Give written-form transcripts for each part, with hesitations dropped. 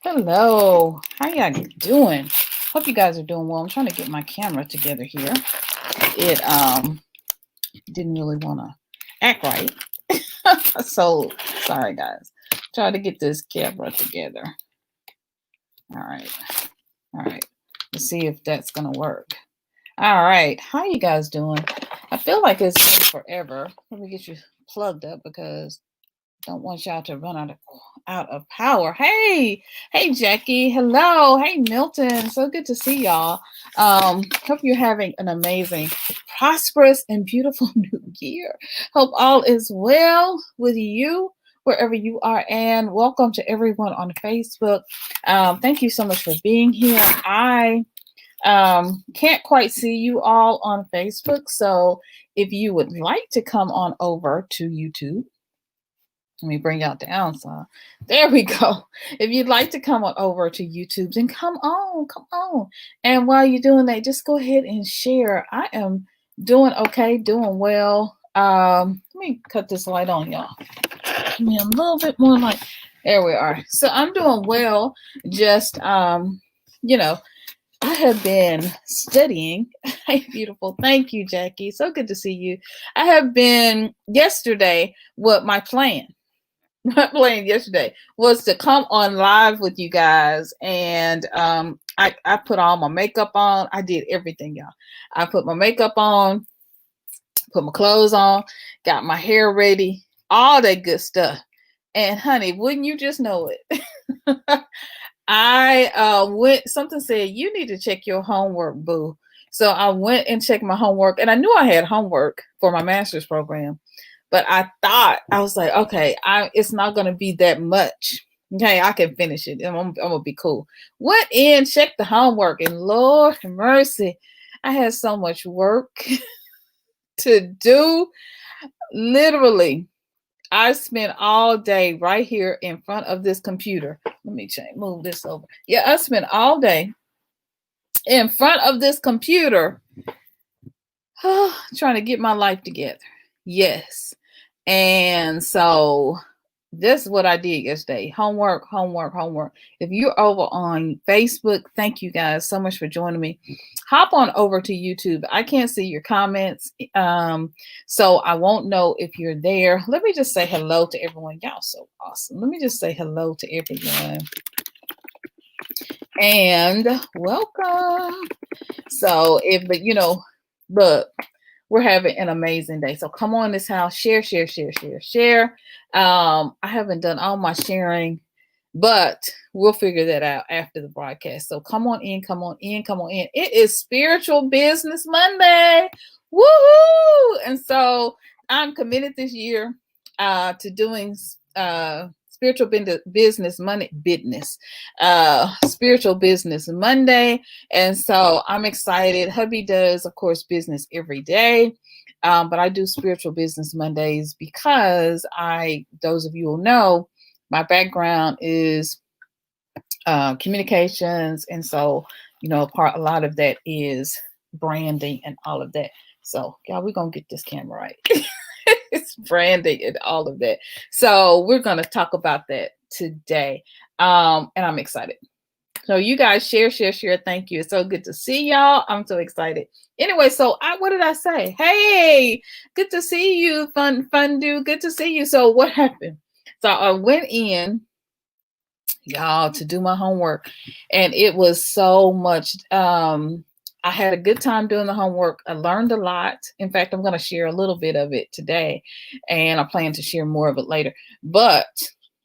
Hello, how y'all doing? Hope you guys are doing well. I'm trying to get my camera together here. It didn't really want to act right. So sorry guys. Try to get this camera together. All right. All right. Let's see if that's gonna work. All right. How you guys doing? I feel like it's been forever. Let me get you plugged up because don't want y'all to run out of power. Hey Jackie. Hello. Hey Milton. So good to see y'all. Hope you're having an amazing, prosperous, and beautiful new year. Hope all is well with you wherever you are, and welcome to everyone on Facebook. Thank you so much for being here. I can't quite see you all on Facebook, so if you would like to come on over to YouTube, let me bring y'all down. So there we go. If you'd like to come on over to YouTube, then come on. And while you're doing that, just go ahead and share. I am doing okay, doing well. Let me cut this light on, y'all. Give me a little bit more light. There we are. So I'm doing well. Just you know, I have been studying. Hey, beautiful. Thank you, Jackie. So good to see you. I have been yesterday. What my plan? My plan yesterday was to come on live with you guys, and I put all my makeup on. I did everything, y'all. I put my makeup on, put my clothes on, got my hair ready, all that good stuff. And honey, wouldn't you just know it? I went. Something said you need to check your homework, boo. So I went and checked my homework, and I knew I had homework for my master's program. But I was like, okay, it's not gonna be that much. Okay, I can finish it. I'm gonna be cool. Went in, checked the homework, and Lord have mercy, I had so much work to do. Literally, I spent all day right here in front of this computer. Let me move this over. Yeah, I spent all day in front of this computer trying to get my life together. Yes. And so this is what I did yesterday. Homework. If you're over on Facebook, thank you guys so much for joining me. Hop on over to YouTube. I can't see your comments. So I won't know if you're there. Let me just say hello to everyone. Y'all so awesome. Let me just say hello to everyone. And welcome. So look, we're having an amazing day. So come on this house, share. I haven't done all my sharing, but we'll figure that out after the broadcast. So come on in. It is Spiritual Business Monday. Woohoo! And so I'm committed this year to doing Spiritual Business Monday Spiritual Business Monday. And so I'm excited. Hubby does, of course, business every day. But I do Spiritual Business Mondays because those of you will know, my background is communications. And so, a lot of that is branding and all of that. So, y'all, we're going to get this camera right. It's branding and all of that. So we're going to talk about that today. And I'm excited. So you guys share. Thank you. It's so good to see y'all. I'm so excited. Anyway, so what did I say? Hey, good to see you, fun dude. Good to see you. So what happened? So I went in, y'all, to do my homework, and it was so much. I had a good time doing the homework. I learned a lot. In fact, I'm going to share a little bit of it today, and I plan to share more of it later. But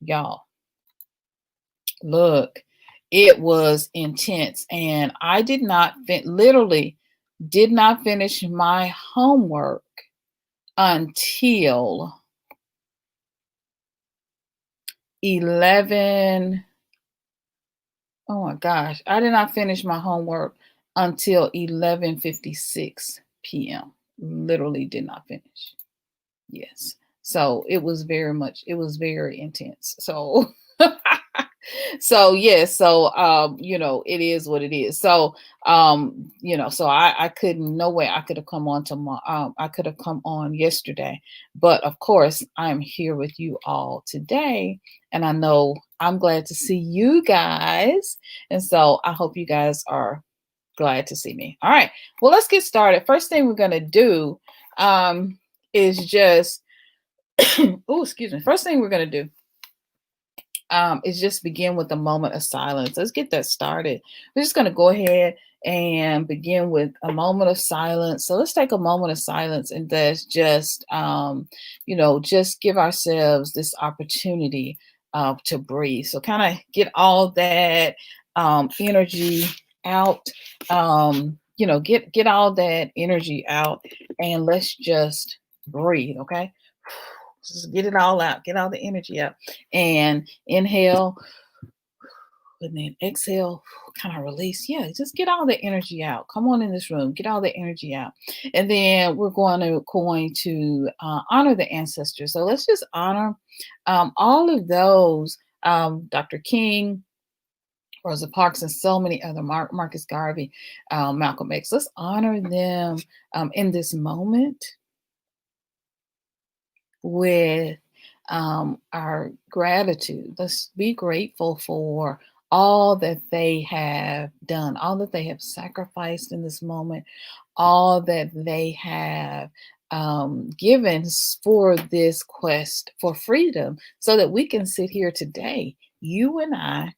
y'all, look, it was intense, and I literally did not finish my homework until 11. Oh my gosh, I did not finish my homework until 11:56 p.m. Literally did not finish. Yes. So it was very intense. So So yes, so it is what it is. So so I couldn't, no way I could have come on tomorrow. I could have come on yesterday, but of course I'm here with you all today, and I know I'm glad to see you guys, and so I hope you guys are glad to see me. All right, well, let's get started. First thing we're gonna do is just oh, excuse me. First thing we're gonna do is just begin with a moment of silence. Let's get that started. We're just going to go ahead and begin with a moment of silence. So let's take a moment of silence and that's just, just give ourselves this opportunity to breathe. So kind of get all that energy out. Get all that energy out, and let's just breathe. Okay, just get it all out. Get all the energy out, and inhale, and then exhale, kind of release. Yeah, just get all the energy out. Come on in this room, get all the energy out. And then we're going to honor the ancestors. So let's just honor all of those, Dr. King, Rosa Parks, and so many other, Marcus Garvey, Malcolm X. Let's honor them in this moment with our gratitude. Let's be grateful for all that they have done, all that they have sacrificed in this moment, all that they have given for this quest for freedom, so that we can sit here today, you and I,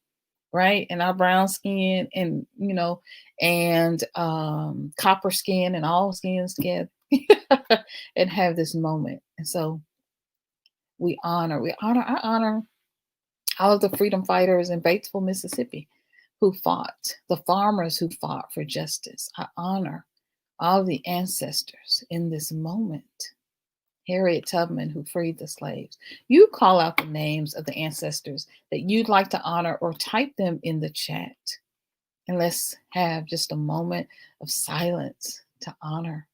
right, and our brown skin, and and copper skin, and all skins together, and have this moment. And so I honor all of the freedom fighters in Batesville, Mississippi, who fought, the farmers who fought for justice. I honor all of the ancestors in this moment. Harriet Tubman, who freed the slaves. You call out the names of the ancestors that you'd like to honor, or type them in the chat. And let's have just a moment of silence to honor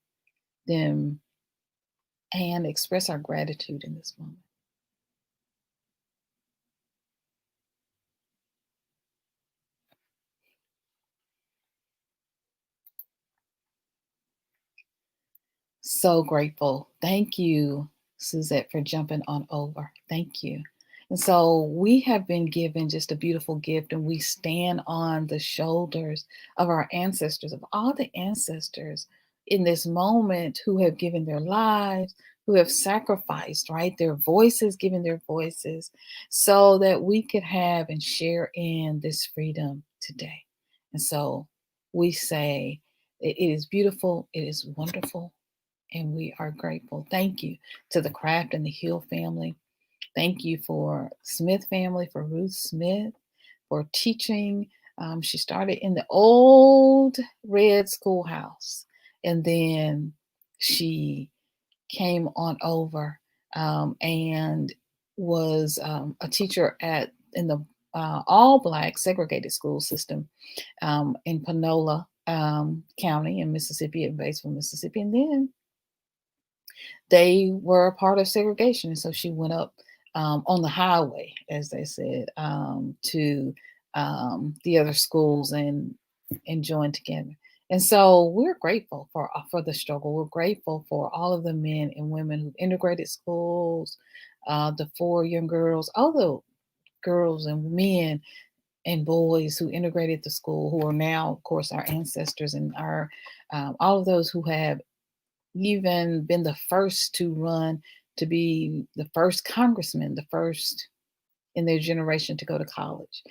them and express our gratitude in this moment. So grateful. Thank you, Suzette, for jumping on over. Thank you. And so we have been given just a beautiful gift, and we stand on the shoulders of our ancestors, of all the ancestors in this moment who have given their lives, who have sacrificed, right? Their voices, given their voices, so that we could have and share in this freedom today. And so we say, it is beautiful, it is wonderful, and we are grateful. Thank you to the Craft and the Hill family. Thank you for Smith family, for Ruth Smith, for teaching. She started in the old red schoolhouse, and then she came on over and was a teacher in the all Black segregated school system in Panola County in Mississippi, at Batesville, Mississippi. And then they were a part of segregation. And so she went up on the highway, as they said, to the other schools and joined together. And so we're grateful for the struggle. We're grateful for all of the men and women who integrated schools, the 4 young girls, all the girls and men and boys who integrated the school, who are now, of course, our ancestors, and our all of those who have even been the first to run to be the first congressman, the first in their generation to go to college.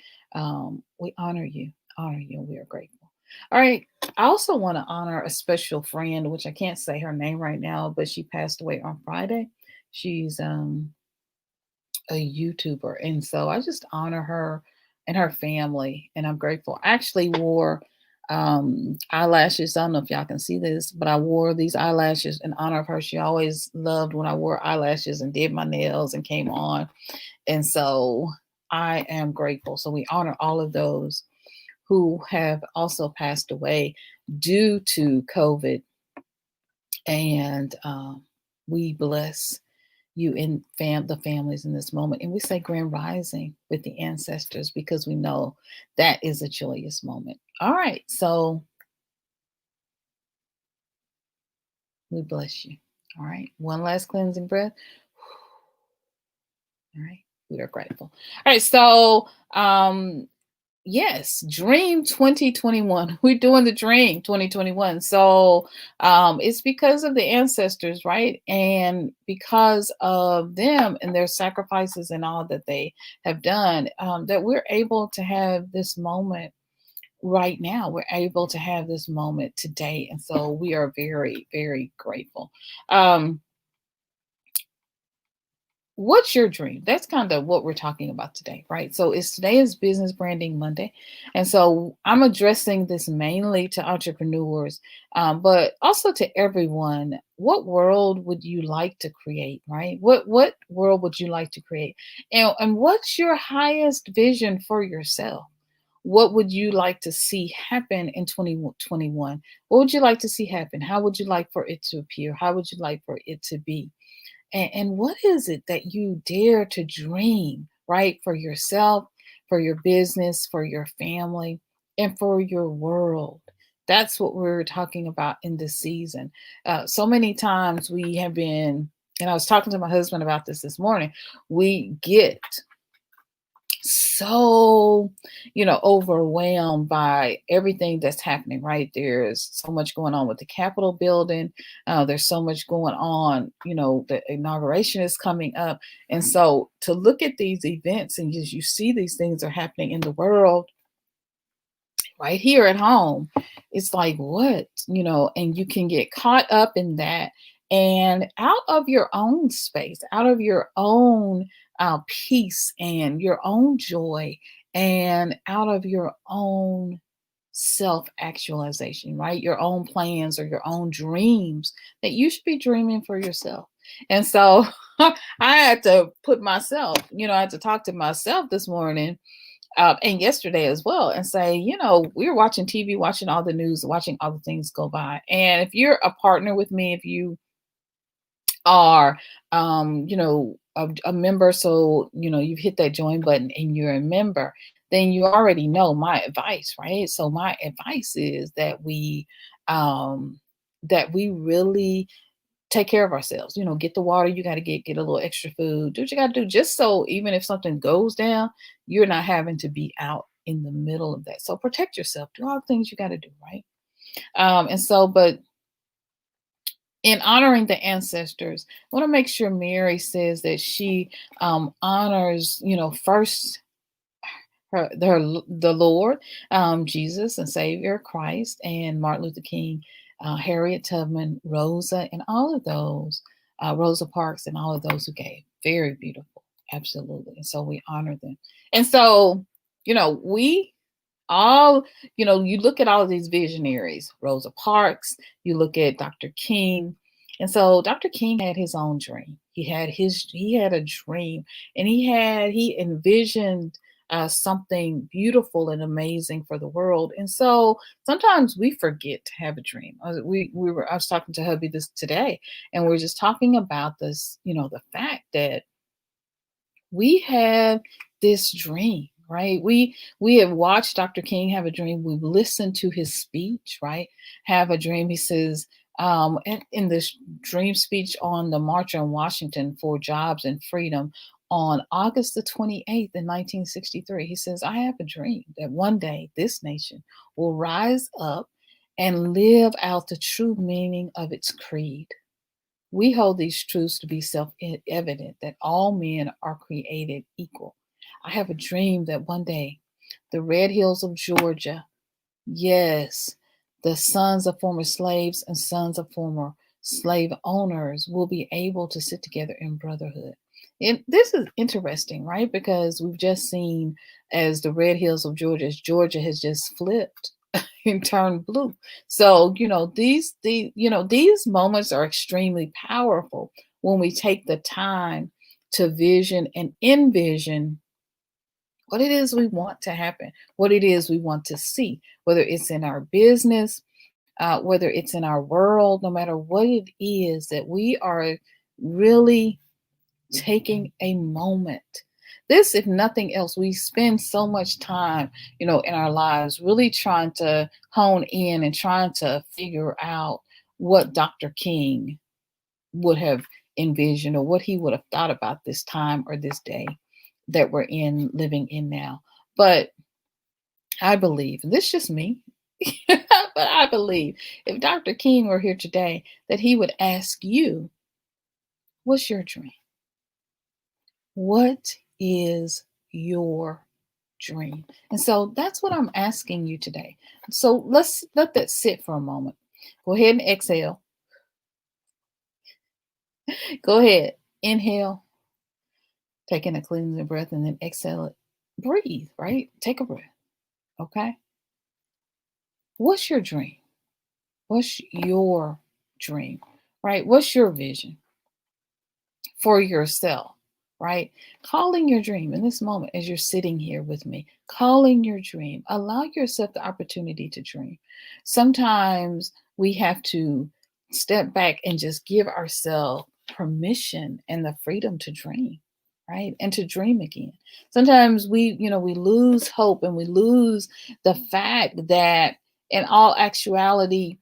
We honor you, and we are grateful. All right. I also want to honor a special friend, which I can't say her name right now, but she passed away on Friday. She's a YouTuber. And so I just honor her and her family, and I'm grateful. I actually wore eyelashes. I don't know if y'all can see this, but I wore these eyelashes in honor of her. She always loved when I wore eyelashes and did my nails and came on. And so I am grateful. So we honor all of those who have also passed away due to COVID. And we bless you and the families in this moment. And we say grand rising with the ancestors because we know that is a joyous moment. All right. So we bless you. All right. One last cleansing breath. All right. We are grateful. All right. So, yes, Dream 2021. We're doing the Dream 2021. So, it's because of the ancestors, right? And because of them and their sacrifices and all that they have done, that we're able to have this moment right now. We're able to have this moment today. And so we are very, very grateful. Um, What's your dream? That's kind of what we're talking about today, right? So it's today is Business Branding Monday. And so I'm addressing this mainly to entrepreneurs, but also to everyone. What world would you like to create, right? What world would you like to create? And what's your highest vision for yourself? What would you like to see happen in 2021? What would you like to see happen? How would you like for it to appear? How would you like for it to be? And what is it that you dare to dream, right? For yourself, for your business, for your family, and for your world. That's what we're talking about in this season. So many times we have been, and I was talking to my husband about this morning, we get so overwhelmed by everything that's happening, right? There's so much going on with the Capitol building. There's so much going on. The inauguration is coming up, and so to look at these events and you see these things are happening in the world right here at home, it's like, what, and you can get caught up in that, and out of your own space, out of your own peace and your own joy, and out of your own self actualization, right? Your own plans or your own dreams that you should be dreaming for yourself. And so I had to put myself, I had to talk to myself this morning, and yesterday as well, and say, we were watching TV, watching all the news, watching all the things go by. And if you're a partner with me, if you are, a member, so, you've hit that join button and you're a member, then you already know my advice, right? So my advice is that we really take care of ourselves. Get the water you got to get a little extra food, do what you got to do, just so even if something goes down, you're not having to be out in the middle of that. So protect yourself, do all the things you got to do, right? And so, but in honoring the ancestors, I want to make sure Mary says that she honors, first the Lord, Jesus and Savior Christ, and Martin Luther King, Harriet Tubman, Rosa, and all of those, Rosa Parks, and all of those who gave. Very beautiful, absolutely. And so we honor them. And so, we all, you look at all of these visionaries, Rosa Parks, you look at Dr. King. And so Dr. King had his own dream. He had a dream, and he envisioned something beautiful and amazing for the world. And so sometimes we forget to have a dream. I was talking to hubby this today, and we are just talking about this, the fact that we have this dream, right? We have watched Dr. King have a dream. We've listened to his speech, right? Have a dream. He says, in this dream speech on the March on Washington for Jobs and Freedom on August the 28th in 1963, he says, I have a dream that one day this nation will rise up and live out the true meaning of its creed. We hold these truths to be self-evident that all men are created equal. I have a dream that one day the red hills of Georgia, yes, the sons of former slaves and sons of former slave owners will be able to sit together in brotherhood. And this is interesting, right? Because we've just seen as the red hills of Georgia, as Georgia has just flipped and turned blue. So, these moments are extremely powerful when we take the time to vision and envision what it is we want to happen, what it is we want to see, whether it's in our business, whether it's in our world, no matter what it is that we are really taking a moment. This, if nothing else, we spend so much time, in our lives really trying to hone in and trying to figure out what Dr. King would have envisioned or what he would have thought about this time or this day that we're living in now. But I believe, and this is just me, but I believe if Dr. King were here today, that he would ask you, what's your dream? What is your dream? And so that's what I'm asking you today. So let's let that sit for a moment. Go ahead and exhale. Go ahead. Inhale, take in a cleansing breath, and then exhale it. Breathe, right? Take a breath. Okay. What's your dream? What's your dream? Right? What's your vision for yourself? Right? Calling your dream in this moment as you're sitting here with me, calling your dream. Allow yourself the opportunity to dream. Sometimes we have to step back and just give ourselves permission and the freedom to dream, right? And to dream again. Sometimes we lose hope and we lose the fact that in all actuality,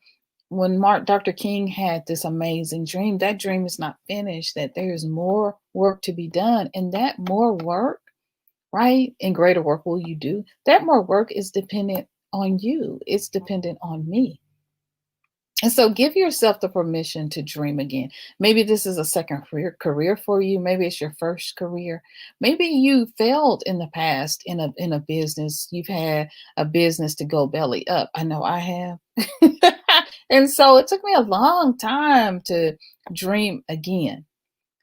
when Dr. King had this amazing dream, that dream is not finished, that there's more work to be done. And that more work, right? And greater work will you do. That more work is dependent on you. It's dependent on me. And so give yourself the permission to dream again. Maybe this is a second career for you. Maybe it's your first career. Maybe you failed in the past in a business. You've had a business to go belly up. I know I have. And so it took me a long time to dream again,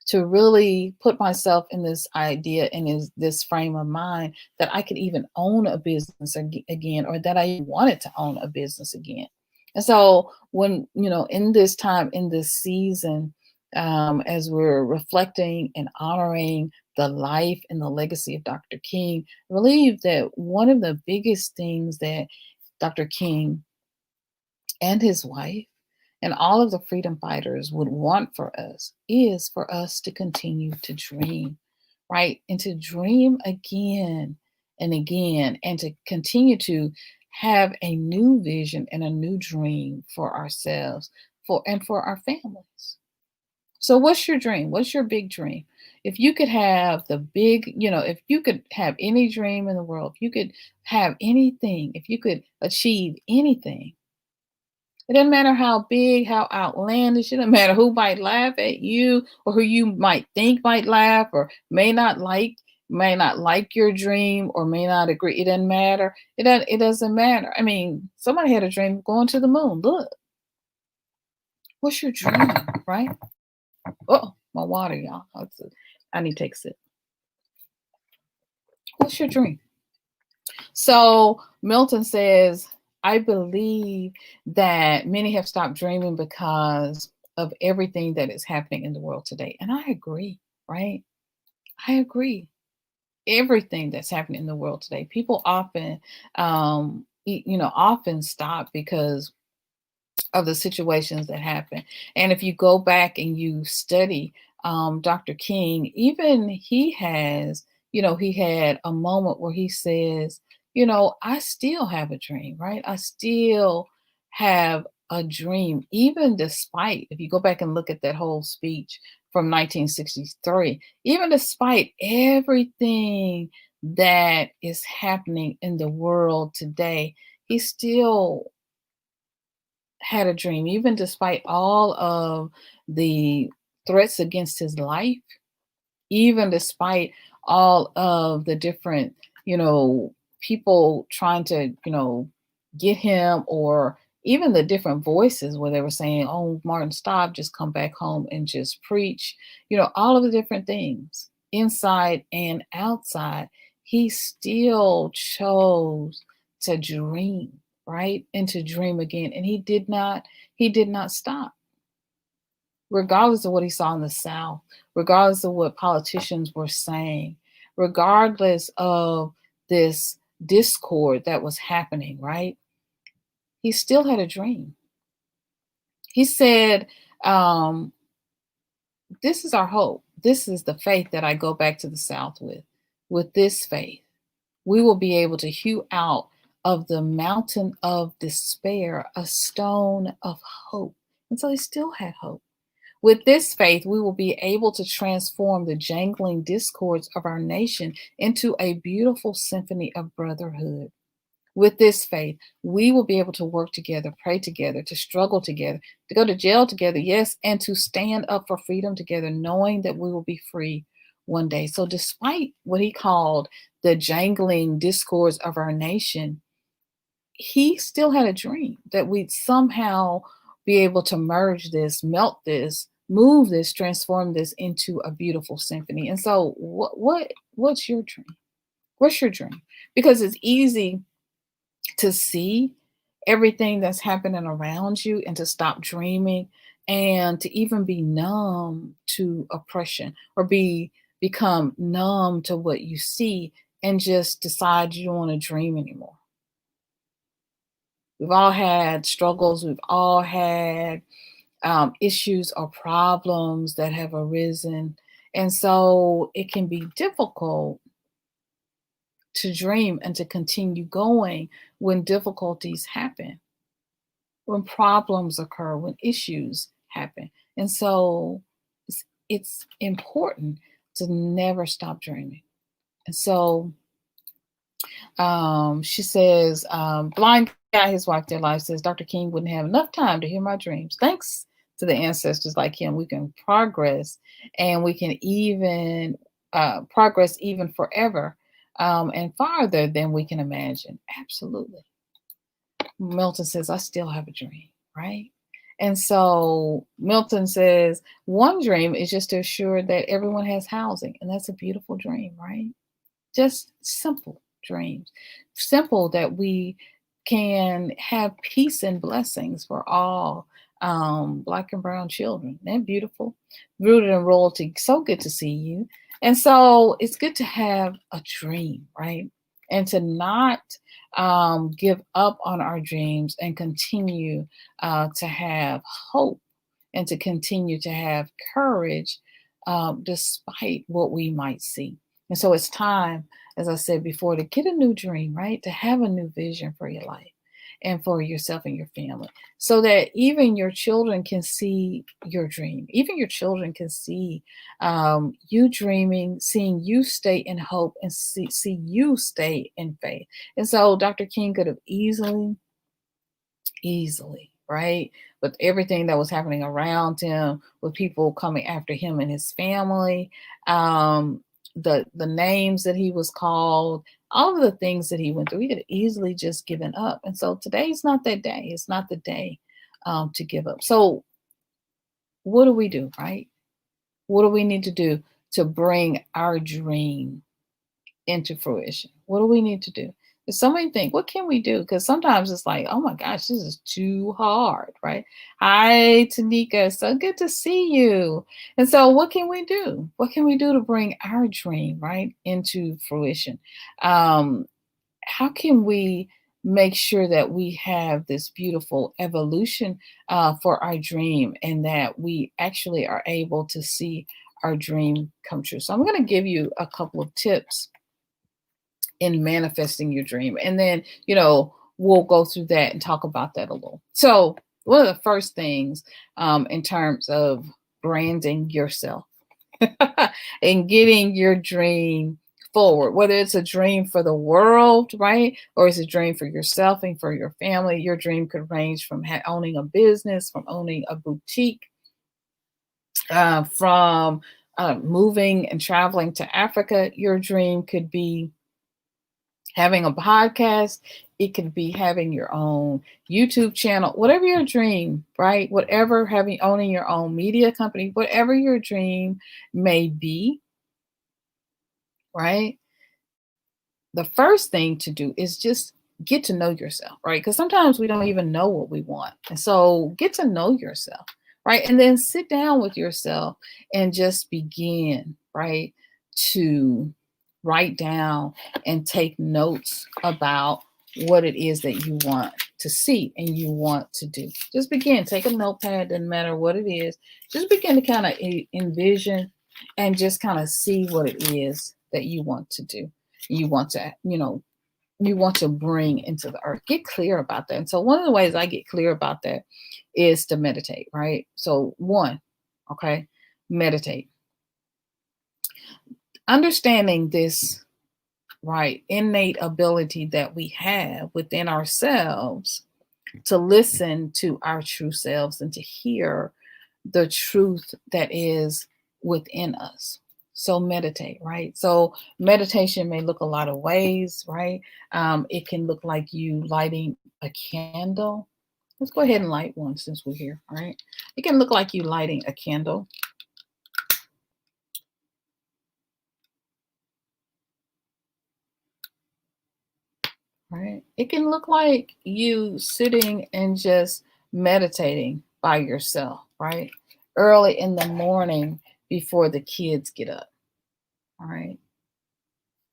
to really put myself in this idea and in this frame of mind that I could even own a business again, or that I wanted to own a business again. And so when, in this time, in this season, as we're reflecting and honoring the life and the legacy of Dr. King, I believe that one of the biggest things that Dr. King and his wife and all of the freedom fighters would want for us is for us to continue to dream, right? And to dream again and again, and to continue to have a new vision and a new dream for ourselves and for our families. So what's your dream? What's your big dream? If you could have if you could have any dream in the world, if you could have anything, if you could achieve anything, it doesn't matter how big, how outlandish, it doesn't matter who might laugh at you or who you might think might laugh or may not like your dream or may not agree. It doesn't matter. It doesn't matter. I mean, somebody had a dream of going to the moon. Look, what's your dream, right? Oh, my water, y'all. I need to take a sip. What's your dream? So Milton says, I believe that many have stopped dreaming because of everything that is happening in the world today. And I agree, right? I agree. Everything that's happening in the world today. People often, often stop because of the situations that happen. And if you go back and you study Dr. King, even he had a moment where he says, I still have a dream, right? I still have a dream, even despite, if you go back and look at that whole speech from 1963, even despite everything that is happening in the world today, he still had a dream, even despite all of the threats against his life, even despite all of the different, people trying to, get him, or even the different voices where they were saying, oh, Martin, stop, just come back home and just preach, all of the different things inside and outside. He still chose to dream, right? And to dream again. And he did not stop, regardless of what he saw in the South, regardless of what politicians were saying, regardless of this discord that was happening, right? He still had a dream. He said, this is our hope. this is the faith that I go back to the South with. With this faith, we will be able to hew out of the mountain of despair a stone of hope. And so he still had hope. With this faith, we will be able to transform the jangling discords of our nation into a beautiful symphony of brotherhood. With this faith, we will be able to work together, pray together, to struggle together, to go to jail together, yes, and to stand up for freedom together, knowing that we will be free one day. So, despite what he called the jangling discords of our nation, he still had a dream that we'd somehow be able to merge this, melt this, move this, transform this into a beautiful symphony. And so, what's your dream? What's your dream? Because it's easy to see everything that's happening around you and to stop dreaming and to even be numb to oppression or become numb to what you see and just decide you don't want to dream anymore. We've all had struggles. We've all had issues or problems that have arisen. And so it can be difficult to dream and to continue going when difficulties happen, when problems occur, when issues happen. And so it's important to never stop dreaming. And so she says, blind guy, his wife, their life says, Dr. King wouldn't have enough time to hear my dreams. Thanks to the ancestors like him, we can progress and we can even progress even forever and farther than we can imagine. Absolutely. Milton says, I still have a dream, right? And so Milton says, one dream is just to assure that everyone has housing. And that's a beautiful dream, right? Just simple dreams. Simple that we can have peace and blessings for all Black and brown children. They're beautiful. Rooted in royalty. So good to see you. And so it's good to have a dream, right? And to not give up on our dreams and continue to have hope and to continue to have courage despite what we might see. And so it's time, as I said before, to get a new dream, right? To have a new vision for your life and for yourself and your family so that even your children can see your dream. Even your children can see you dreaming, seeing you stay in hope and see you stay in faith. And so Dr. King could have easily, right? With everything that was happening around him, with people coming after him and his family, the names that he was called, all of the things that he went through, he could have easily just given up. And so today's not that day. It's not the day to give up. So what do we do, right? What do we need to do to bring our dream into fruition? What do we need to do? There's so many things. What can we do? Because sometimes it's like, oh my gosh, this is too hard, right? Hi, Tanika. So good to see you. And so what can we do? What can we do to bring our dream, right, into fruition? How can we make sure that we have this beautiful evolution for our dream and that we actually are able to see our dream come true? So I'm going to give you a couple of tips in manifesting your dream. And then, we'll go through that and talk about that a little. So one of the first things in terms of branding yourself and getting your dream forward, whether it's a dream for the world, right? Or it's a dream for yourself and for your family. Your dream could range from owning a business, from owning a boutique, from moving and traveling to Africa. Your dream could be having a podcast. It could be having your own YouTube channel, whatever your dream, right? Whatever, owning your own media company, whatever your dream may be, right? The first thing to do is just get to know yourself, right? Because sometimes we don't even know what we want. And so get to know yourself, right? And then sit down with yourself and just begin, right, to write down and take notes about what it is that you want to see and you want to do. Just begin, take a notepad, doesn't matter what it is. Just begin to kind of envision and just kind of see what it is that you want to do. You want to, you want to bring into the earth. Get clear about that. And so one of the ways I get clear about that is to meditate, right? So one, okay, meditate. Understanding this, right, innate ability that we have within ourselves to listen to our true selves and to hear the truth that is within us. So meditate, right? So meditation may look a lot of ways, right? It can look like you lighting a candle. Let's go ahead and light one since we're here, all right? It can look like you lighting a candle. Right? It can look like you sitting and just meditating by yourself, right? Early in the morning before the kids get up. All right.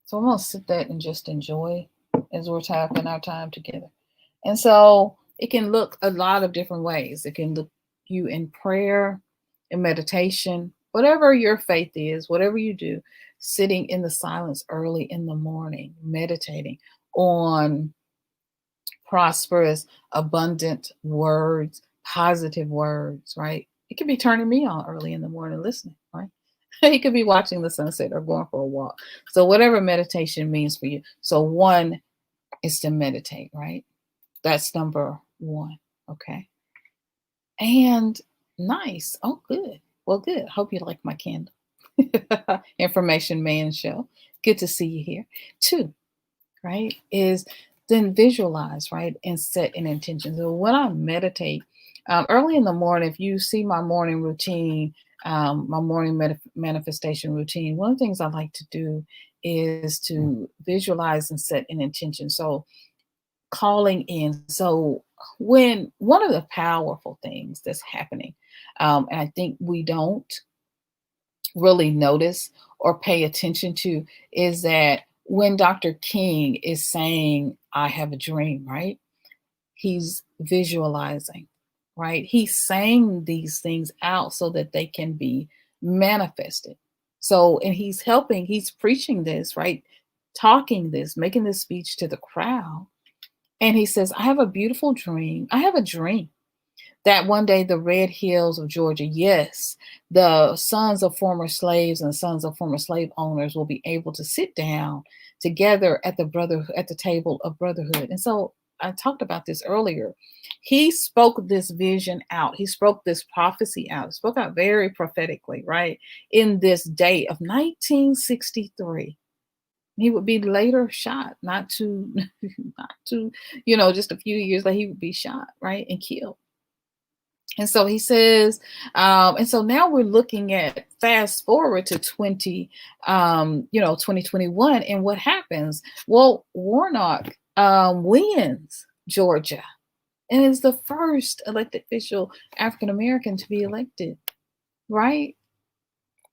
So I'm gonna sit that and just enjoy as we're taking our time together. And so it can look a lot of different ways. It can look you in prayer, in meditation, whatever your faith is, whatever you do, sitting in the silence early in the morning, meditating on prosperous, abundant words, positive words, right? It could be turning me on early in the morning listening, right? You could be watching the sunset or going for a walk. So whatever meditation means for you. So one is to meditate, right? That's number one. Okay. And nice. Oh, good. Well, good. Hope you like my candle. Information man show. Good to see you here. Two, right, is then visualize, right, and set an intention. So when I meditate early in the morning, if you see my morning routine, my morning manifestation routine, one of the things I like to do is to visualize and set an intention. So calling in. So when one of the powerful things that's happening, and I think we don't really notice or pay attention to, is that when Dr. King is saying, I have a dream, right? He's visualizing, right? He's saying these things out so that they can be manifested. So, and he's helping, he's preaching this, right? Talking this, making this speech to the crowd. And he says, I have a beautiful dream. I have a dream that one day the red hills of Georgia, yes, the sons of former slaves and sons of former slave owners will be able to sit down together at the table of brotherhood. And so I talked about this earlier. He spoke this vision out. He spoke this prophecy out. He spoke out very prophetically, right? In this day of 1963. He would be later shot, not too, not too, just a few years later, he would be shot, right? And killed. And so he says, and so now we're looking at fast forward to 2021. And what happens? Well, Warnock wins Georgia and is the first elected official African-American to be elected, right?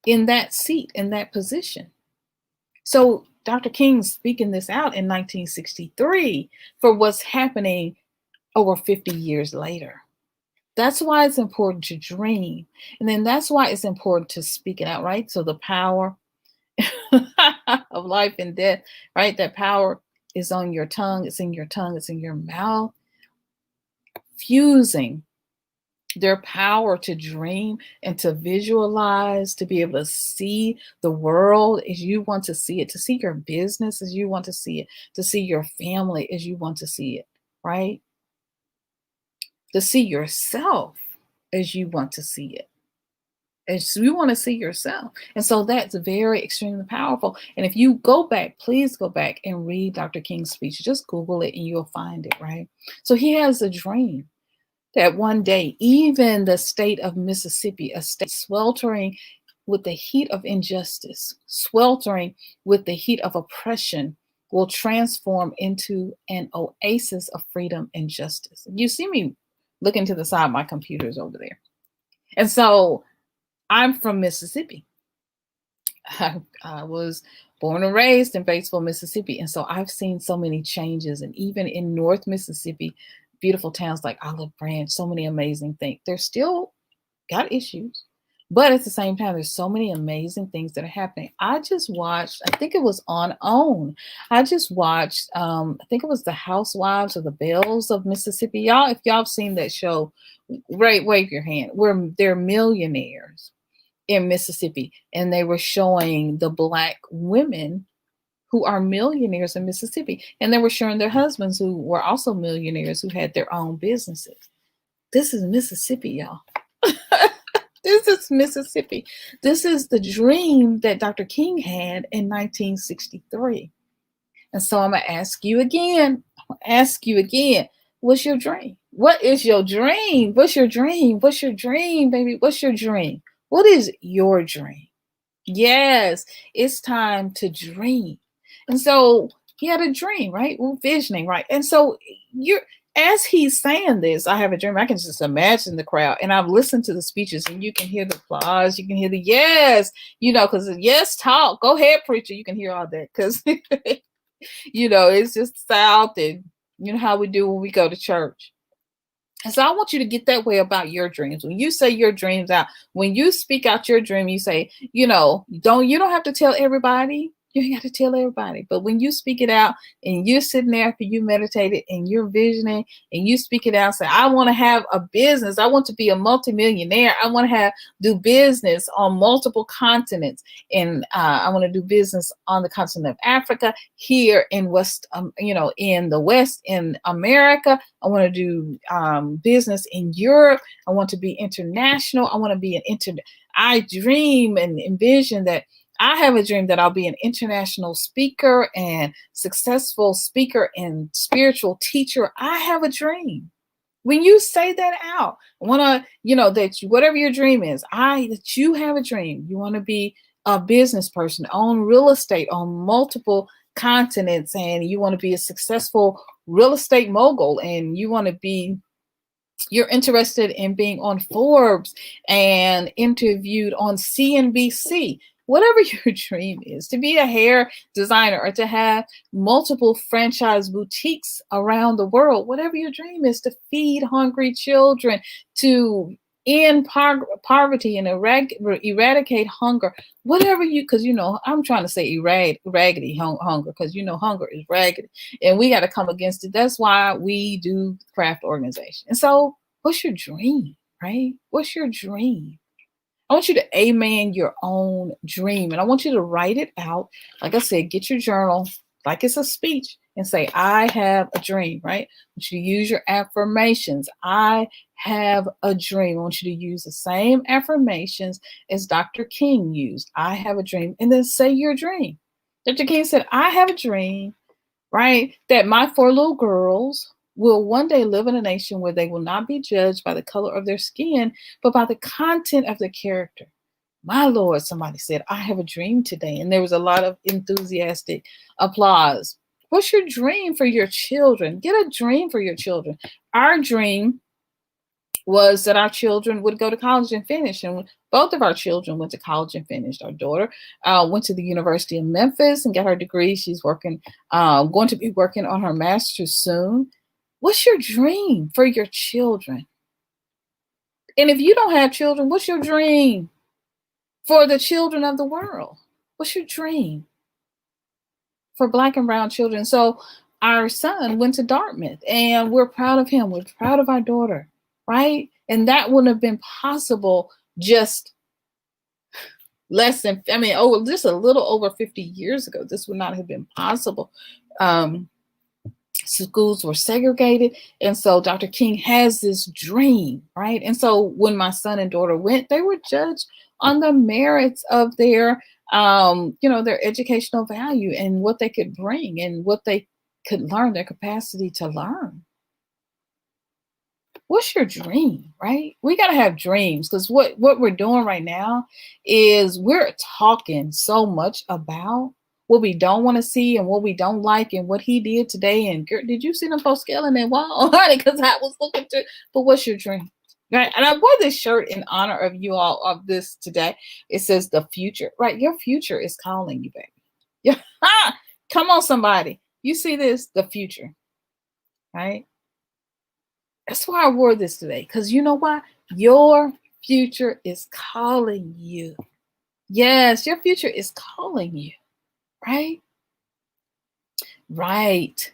In that seat, in that position. So Dr. King's speaking this out in 1963 for what's happening over 50 years later. That's why it's important to dream. And then that's why it's important to speak it out, right? So the power of life and death, right? That power is on your tongue. It's in your tongue. It's in your mouth. Fusing their power to dream and to visualize, to be able to see the world as you want to see it, to see your business as you want to see it, to see your family as you want to see it, right? To see yourself as you want to see it, as you want to see yourself. And so that's very extremely powerful. And if you go back, please go back and read Dr. King's speech. Just Google it and you'll find it, right? So he has a dream that one day, even the state of Mississippi, a state sweltering with the heat of injustice, sweltering with the heat of oppression, will transform into an oasis of freedom and justice. You see me looking to the side, my computer's over there. And so I'm from Mississippi. I was born and raised in Batesville, Mississippi. And so I've seen so many changes. And even in North Mississippi, beautiful towns like Olive Branch, so many amazing things. They're still got issues, But at the same time, there's so many amazing things that are happening. I just watched, I think it was on OWN. I just watched, I think it was The Housewives of the Bells of Mississippi. Y'all, if y'all have seen that show, right, wave your hand. They're millionaires in Mississippi, and they were showing the Black women who are millionaires in Mississippi, and they were showing their husbands who were also millionaires who had their own businesses. This is Mississippi, y'all. This is Mississippi. This is the dream that Dr. King had in 1963. And so I'm going to ask you again. What's your dream? What is your dream? What's your dream? What's your dream, baby? What's your dream? What is your dream? Yes, it's time to dream. And so he had a dream, right? Well, visioning, right? And so you're as he's saying this, I have a dream. I can just imagine the crowd, and I've listened to the speeches, and you can hear the applause, you can hear the yes, because yes, talk, go ahead, preacher. You can hear all that because it's just South, and you know how we do when we go to church. And so I want you to get that way about your dreams. When you say your dreams out, when you speak out your dream, you say, you don't have to tell everybody. You ain't got to tell everybody. But when you speak it out and you're sitting there after you meditated and you're visioning and you speak it out, say, I want to have a business. I want to be a multimillionaire. I want to do business on multiple continents. And I want to do business on the continent of Africa, here in in the West, in America. I want to do business in Europe. I want to be international. I want to be I dream and envision that I have a dream that I'll be an international speaker and successful speaker and spiritual teacher. I have a dream. When you say that out, I want to, whatever your dream is, that you have a dream. You want to be a business person, own real estate on multiple continents, and you want to be a successful real estate mogul, and you're interested in being on Forbes and interviewed on CNBC. Whatever your dream is, to be a hair designer or to have multiple franchise boutiques around the world, whatever your dream is, to feed hungry children, to end poverty and eradicate hunger, whatever because I'm trying to say raggedy hunger, because hunger is raggedy and we got to come against it. That's why we do craft organization. And so what's your dream, right? What's your dream? I want you to amen your own dream, and I want you to write it out. Like I said, get your journal like it's a speech and say, I have a dream, right? I want you to use your affirmations. I have a dream. I want you to use the same affirmations as Dr. King used. I have a dream. And then say your dream. Dr. King said, I have a dream, right, that my 4 little girls will one day live in a nation where they will not be judged by the color of their skin, but by the content of their character. My Lord, somebody said, I have a dream today. And there was a lot of enthusiastic applause. What's your dream for your children? Get a dream for your children. Our dream was that our children would go to college and finish. And both of our children went to college and finished. Our daughter went to the University of Memphis and got her degree. She's going to be working on her master's soon. What's your dream for your children? And if you don't have children, what's your dream for the children of the world? What's your dream for Black and brown children? So our son went to Dartmouth, and we're proud of him. We're proud of our daughter, right? And that wouldn't have been possible just just a little over 50 years ago. This would not have been possible. Schools were segregated. And so Dr. King has this dream, right? And so when my son and daughter went, they were judged on the merits of their educational value and what they could bring and what they could learn, their capacity to learn. What's your dream, right? We got to have dreams, because what we're doing right now is we're talking so much about what we don't want to see and what we don't like and what he did today. And girl, did you see them folks scaling that wall, honey? Because I was looking to, but what's your dream? Right. And I wore this shirt in honor of you all of this today. It says the future, right? Your future is calling you, baby. Yeah. Come on, somebody. You see this, the future, right? That's why I wore this today. Because you know why? Your future is calling you. Yes, your future is calling you, right? Right.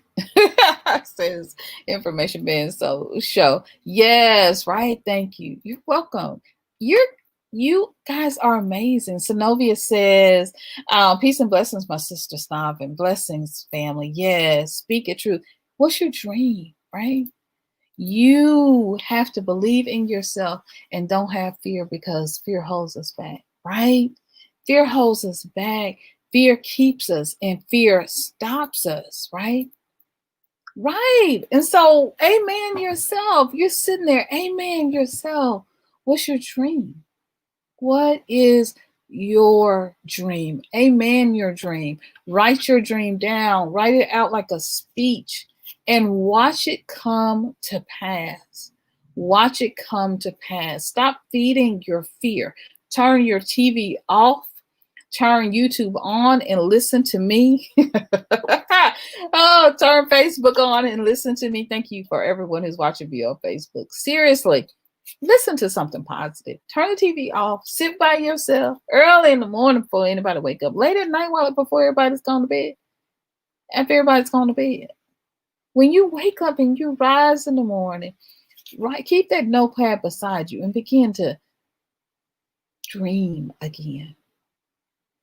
Says information being so show. Yes, right. Thank you. You're welcome. You guys are amazing. Synovia says, peace and blessings, my sister Snav, and blessings, family. Yes, speak it true. What's your dream, right? You have to believe in yourself and don't have fear, because fear holds us back, right? Fear holds us back. Fear keeps us and fear stops us, right? Right. And so, amen yourself. You're sitting there, amen yourself. What's your dream? What is your dream? Amen your dream. Write your dream down. Write it out like a speech and watch it come to pass. Watch it come to pass. Stop feeding your fear. Turn your TV off. Turn YouTube on and listen to me. Oh, turn Facebook on and listen to me. Thank you for everyone who's watching me on Facebook. Seriously, listen to something positive. Turn the TV off. Sit by yourself early in the morning before anybody wake up. Late at night before everybody's gone to bed. After everybody's gone to bed. When you wake up and you rise in the morning, right, keep that notepad beside you and begin to dream again.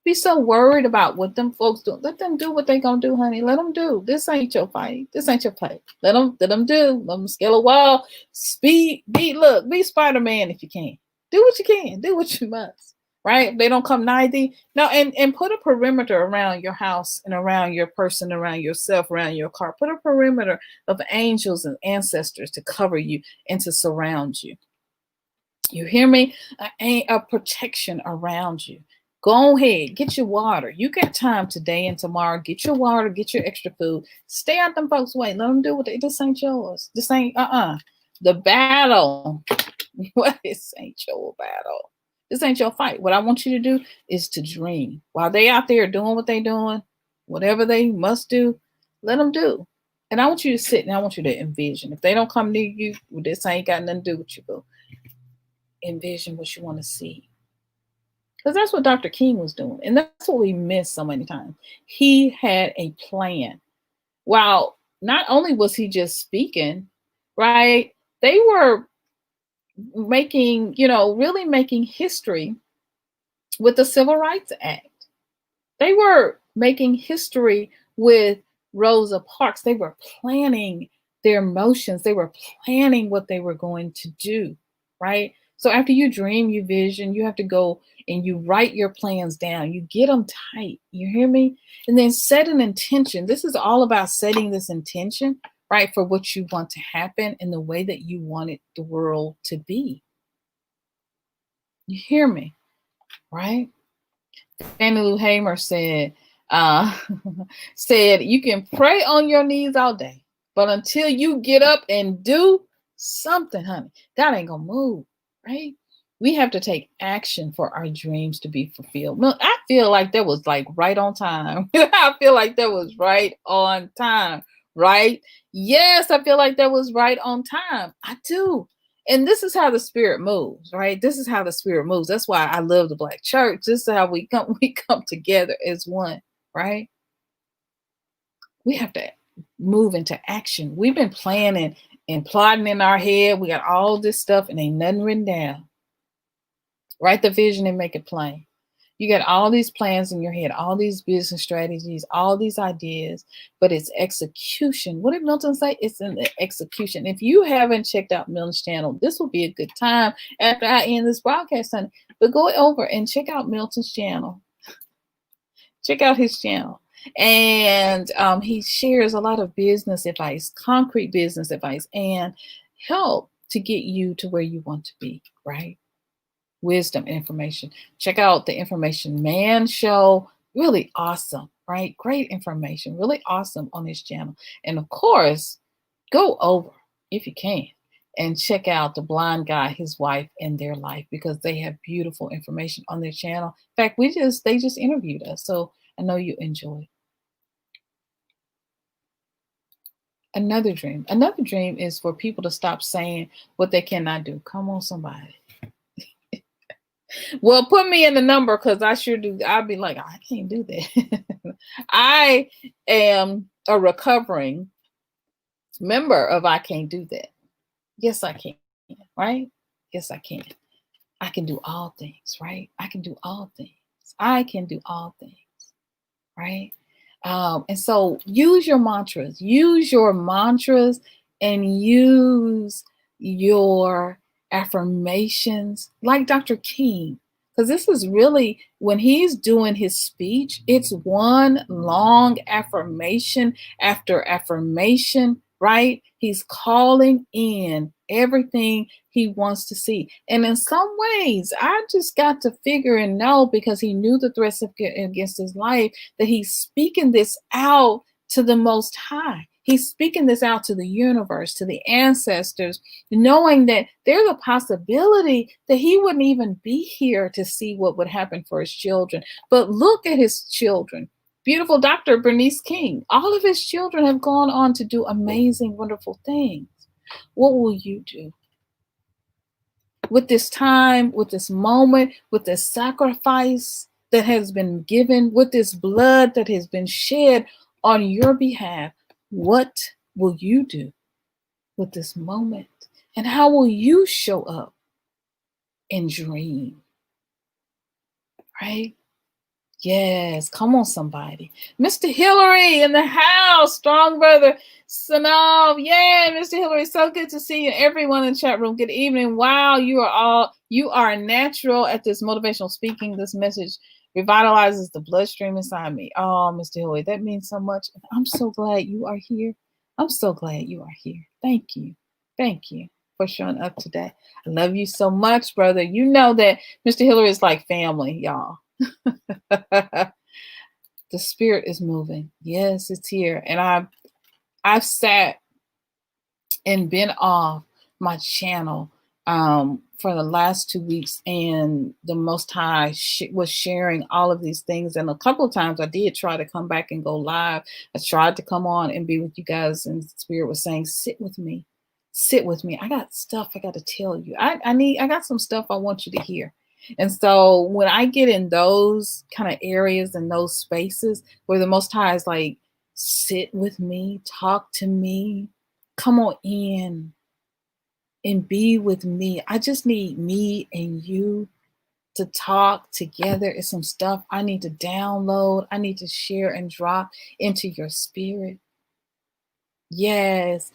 Be so worried about what them folks do. Let them do what they gonna do, honey. Let them do. This ain't your fight. This ain't your play. Let them do. Let them scale a wall. Be Spider-Man if you can. Do what you can. Do what you must. Right? They don't come nigh thee. No, and put a perimeter around your house and around your person, around yourself, around your car. Put a perimeter of angels and ancestors to cover you and to surround you. You hear me? A protection around you. Go ahead, get your water. You got time today and tomorrow. Get your water, get your extra food. Stay out them folks' way. Let them do what this ain't yours. This ain't the battle. What is ain't your battle? This ain't your fight. What I want you to do is to dream. While they out there doing what they doing, whatever they must do, let them do. And I want you to sit and I want you to envision. If they don't come near you, this ain't got nothing to do with you, boo. Envision what you want to see. Because that's what Dr. King was doing. And that's what we miss so many times. He had a plan. While not only was he just speaking, right? They were making, really making history with the Civil Rights Act. They were making history with Rosa Parks. They were planning their motions. They were planning what they were going to do, right? So after you dream, you vision, you have to go and you write your plans down. You get them tight. You hear me? And then set an intention. This is all about setting this intention, right, for what you want to happen in the way that you wanted the world to be. You hear me, right? Fannie Lou Hamer said, said, you can pray on your knees all day, but until you get up and do something, honey, God ain't gonna move, right? We have to take action for our dreams to be fulfilled. Look, I feel like that was like right on time. I feel like that was right on time, right? Yes, I feel like that was right on time. I do. And this is how the spirit moves, right? This is how the spirit moves. That's why I love the Black church. This is how we come together as one, right? We have to move into action. We've been planning and plotting in our head. We got all this stuff and ain't nothing written down. Write the vision and make it plain. You got all these plans in your head, all these business strategies, all these ideas, but it's execution. What did Milton say? It's in the execution. If you haven't checked out Milton's channel, this will be a good time after I end this broadcast, honey. But go over and check out Milton's channel. Check out his channel. And he shares a lot of business advice, concrete business advice, and help to get you to where you want to be, right? Wisdom, information. Check out the Information Man show. Really awesome, right? Great information. Really awesome on his channel. And of course, go over if you can and check out the blind guy, his wife, and their life, because they have beautiful information on their channel. In fact, they just interviewed us, so I know you enjoy. Another dream is for people to stop saying what they cannot do. Come on, somebody. Well, put me in the number because I sure do. I'll be like, I can't do that. I am a recovering member of I Can't Do That. Yes, I can. Right? Yes, I can. I can do all things, right? I can do all things. I can do all things, right? And so use your mantras and use your affirmations like Dr. King. Because this is really, when he's doing his speech, it's one long affirmation after affirmation, right? He's calling in everything he wants to see. And in some ways, I just got to figure and know, because he knew the threats against his life, that he's speaking this out to the Most High. He's speaking this out to the universe, to the ancestors, knowing that there's a possibility that he wouldn't even be here to see what would happen for his children. But look at his children. Beautiful Dr. Bernice King. All of his children have gone on to do amazing, wonderful things. What will you do? With this time, with this moment, with this sacrifice that has been given, with this blood that has been shed on your behalf, what will you do with this moment? And how will you show up and dream? Right? Yes, come on, somebody. Mr. Hillary in the house, strong brother. SYNOLVE, yeah, Mr. Hillary, so good to see you. Everyone in the chat room, good evening. Wow, you are natural at this motivational speaking. This message revitalizes the bloodstream inside me. Oh, Mr. Hillary, that means so much. I'm so glad you are here. I'm so glad you are here. Thank you. Thank you for showing up today. I love you so much, brother. You know that Mr. Hillary is like family, y'all. The spirit is moving. Yes, it's here. And I've sat and been off my channel for the last 2 weeks, and the Most High was sharing all of these things. And a couple of times I did try to come back and go live. I tried to come on and be with you guys, and the spirit was saying, sit with me. Sit with me. I got stuff I got to tell you. I got some stuff I want you to hear. And so when I get in those kind of areas and those spaces where the Most High is like, sit with me, talk to me, come on in and be with me. I just need me and you to talk together. It's some stuff I need to download. I need to share and drop into your spirit. Yes,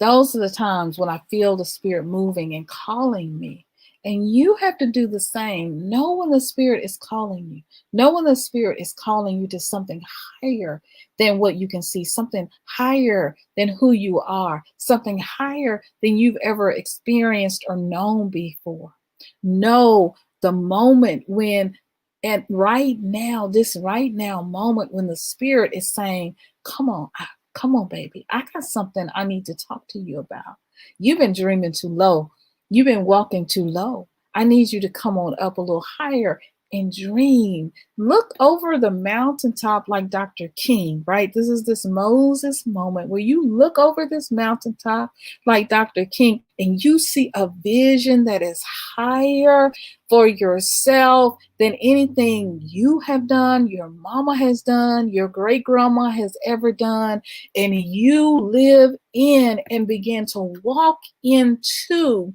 those are the times when I feel the spirit moving and calling me. And you have to do the same. Know when the spirit is calling you. Know when the spirit is calling you to something higher than what you can see, something higher than who you are, something higher than you've ever experienced or known before. Know the moment when, and right now, this right now moment when the spirit is saying, come on, baby. I got something I need to talk to you about. You've been dreaming too low. You've been walking too low. I need you to come on up a little higher and dream. Look over the mountaintop like Dr. King, right? This is this Moses moment where you look over this mountaintop like Dr. King and you see a vision that is higher for yourself than anything you have done, your mama has done, your great grandma has ever done. And you live in and begin to walk into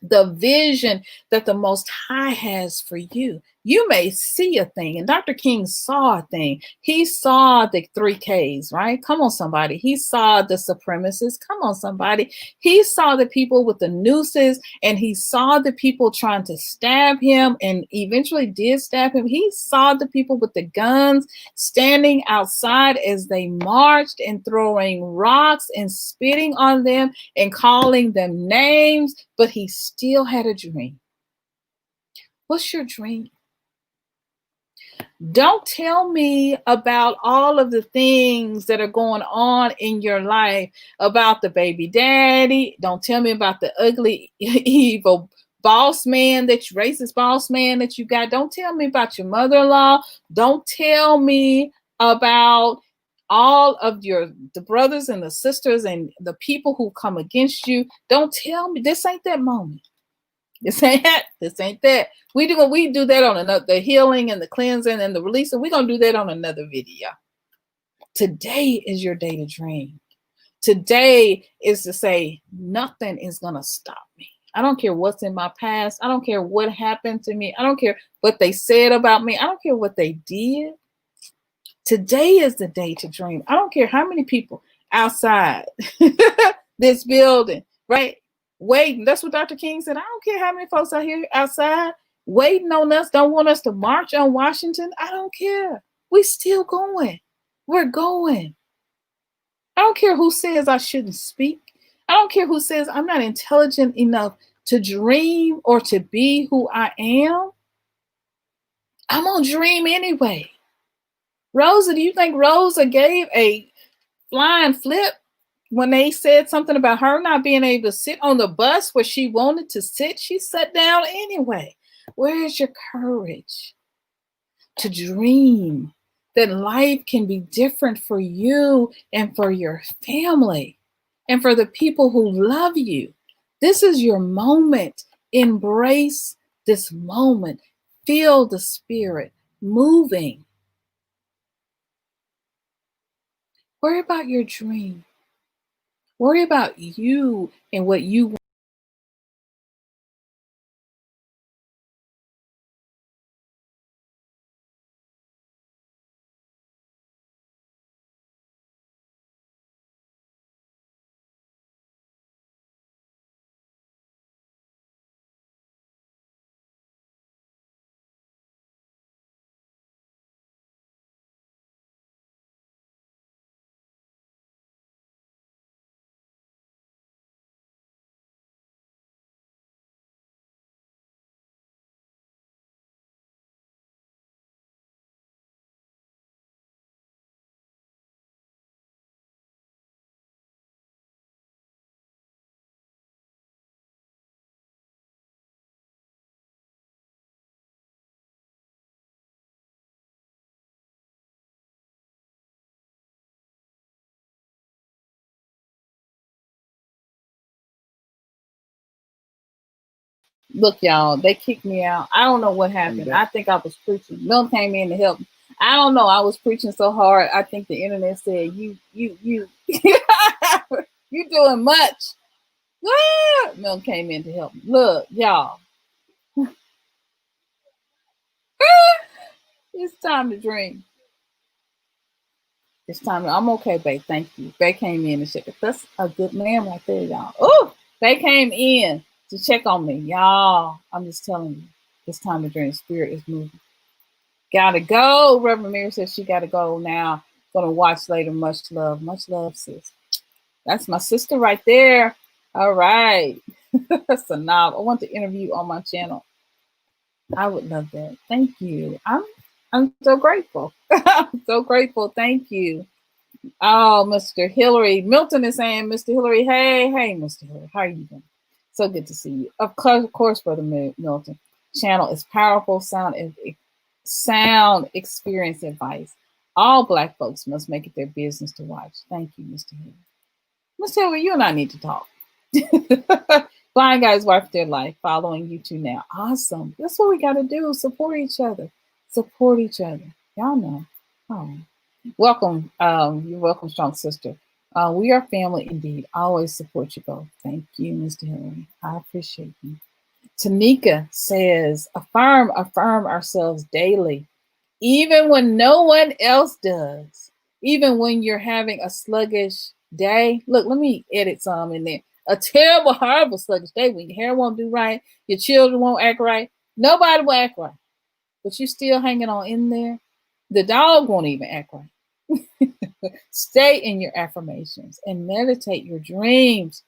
the vision that the Most High has for you. You may see a thing, and Dr. King saw a thing. He saw the 3Ks, right? Come on, somebody. He saw the supremacists. Come on, somebody. He saw the people with the nooses, and he saw the people trying to stab him and eventually did stab him. He saw the people with the guns standing outside as they marched and throwing rocks and spitting on them and calling them names, but he still had a dream. What's your dream? Don't tell me about all of the things that are going on in your life, about the baby daddy. Don't tell me about the ugly, evil boss man, racist boss man that you got. Don't tell me about your mother-in-law. Don't tell me about all of the brothers and the sisters and the people who come against you. Don't tell me. This ain't that moment. This ain't that. This ain't that. We do that on another, the healing and the cleansing and the releasing. We're gonna do that on another video. Today is your day to dream. Today is to say nothing is gonna stop me. I don't care what's in my past. I don't care what happened to me. I don't care what they said about me. I don't care what they did. Today is the day to dream. I don't care how many people outside this building, right? Waiting. That's what Dr. King said. I don't care how many folks out here outside waiting on us, don't want us to march on Washington. I don't care. We still going. We're going. I don't care who says I shouldn't speak. I don't care who says I'm not intelligent enough to dream or to be who I am. I'm going to dream anyway. Rosa, do you think Rosa gave a flying flip when they said something about her not being able to sit on the bus where she wanted to sit? She sat down anyway. Where is your courage to dream that life can be different for you and for your family and for the people who love you? This is your moment. Embrace this moment. Feel the spirit moving. Worry about your dream. Worry about you and what you want. Look, y'all, they kicked me out. I don't know what happened. I think I was preaching. Mel came in to help me. I don't know. I was preaching so hard. I think the internet said, you you doing much. Mel came in to help me. Look, y'all. It's time to dream. It's time. I'm okay, babe. Thank you. They came in and check. That's a good man right there, y'all. Oh, they came in to check on me, y'all. I'm just telling you, it's time to dream. Spirit is moving. Gotta go. Reverend Mary says she gotta go now. Gonna watch later. Much love, sis. That's my sister right there. All right. That's a knob. I want to interview on my channel. I would love that. Thank you. I'm so grateful. I'm so grateful. Thank you. Oh, Mr. Hillary. Milton is saying, Mr. Hillary, hey, Mr. Hillary, how are you doing? So good to see you. Of course, Brother Milton. Channel is powerful sound experience advice. All Black folks must make it their business to watch. Thank you, Mr. Hillary. Mr. Hillary, you and I need to talk. Blind guys wife their life, following you two now. Awesome. That's what we got to do. Support each other. Support each other. Y'all know. Oh. Welcome. You're welcome, strong sister. We are family indeed. I always support you both. Thank you, Mr. Hillary. I appreciate you. Tanika says, affirm ourselves daily, even when no one else does. Even when you're having a sluggish day. Look, let me edit some in there. A terrible, horrible, sluggish day when your hair won't do right, your children won't act right, nobody will act right, but you're still hanging on in there. The dog won't even act right. Stay in your affirmations and meditate your dreams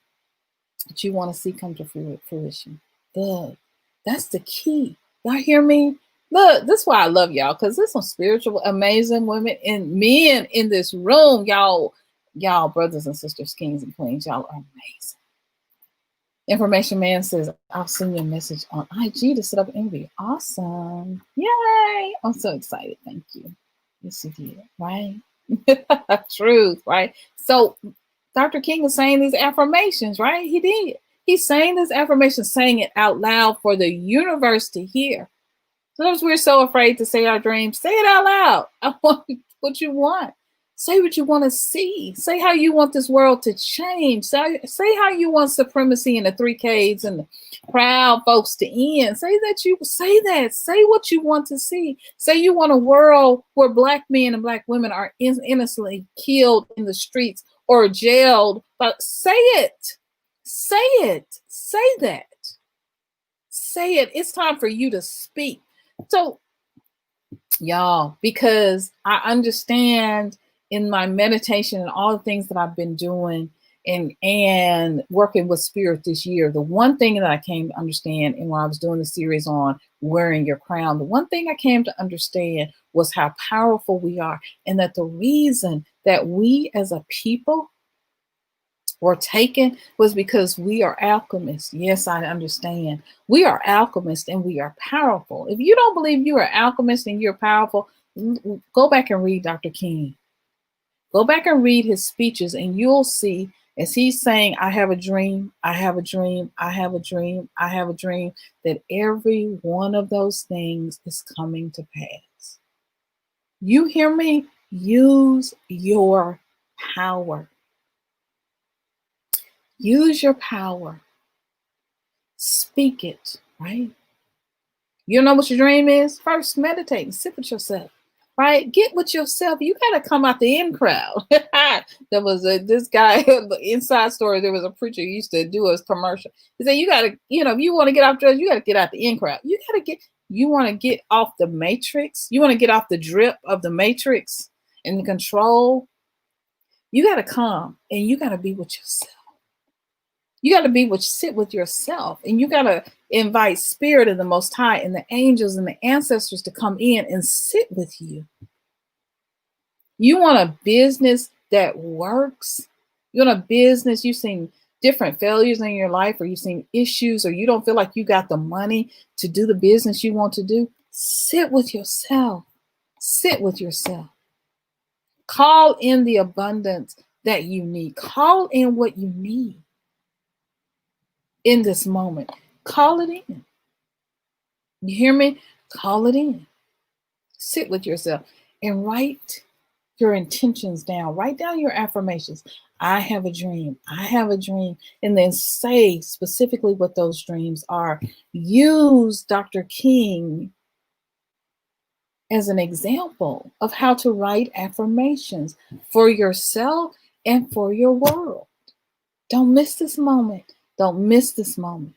that you want to see come to fruition. Good. That's the key. Y'all hear me? Look, this is why I love y'all, because there's some spiritual, amazing women and men in this room. Y'all, brothers and sisters, kings and queens, y'all are amazing. Information Man says, I'll send you a message on IG to set up an interview. Awesome. Yay. I'm so excited. Thank you. Yes, you did. Right? Truth, right? So Dr. King is saying these affirmations, right? He did. He's saying this affirmation, saying it out loud for the universe to hear. Sometimes we're so afraid to say our dreams. Say it out loud. I want what you want. Say what you want to see. Say how you want this world to change. Say how you want supremacy in the 3Ks and the proud folks to end. Say that. Say what you want to see. Say you want a world where Black men and Black women are innocently killed in the streets or jailed. But say it. Say it. Say that. Say it. It's time for you to speak. So, y'all, because I understand in my meditation and all the things that I've been doing and working with spirit this year, the one thing that I came to understand, and when I was doing the series on wearing your crown, the one thing I came to understand was how powerful we are, and that the reason that we as a people were taken was because we are alchemists. Yes, I understand. We are alchemists and we are powerful. If you don't believe you are alchemists and you're powerful, go back and read Dr. King. Go back and read his speeches and you'll see, as he's saying, I have a dream, I have a dream, I have a dream, I have a dream, that every one of those things is coming to pass. You hear me? Use your power. Use your power. Speak it, right? You know what your dream is? First, meditate and sit with yourself, right? Get with yourself. You got to come out the in crowd. There was this guy, the inside story, there was a preacher who used to do a commercial. He said, you got to, if you want to get off drugs, you got to get out the in crowd. You want to get off the matrix. You want to get off the drip of the matrix and the control. You got to come and you got to be with yourself. You got to sit with yourself, and you got to invite spirit of the Most High and the angels and the ancestors to come in and sit with you. You want a business that works. You want a business, you've seen different failures in your life, or you've seen issues, or you don't feel like you got the money to do the business you want to do. Sit with yourself. Sit with yourself. Call in the abundance that you need. Call in what you need. In this moment, call it in. You hear me? Call it in. Sit with yourself and write your intentions down. Write down your affirmations. I have a dream. I have a dream. And then say specifically what those dreams are. Use Dr. King as an example of how to write affirmations for yourself and for your world. Don't miss this moment. Don't miss this moment,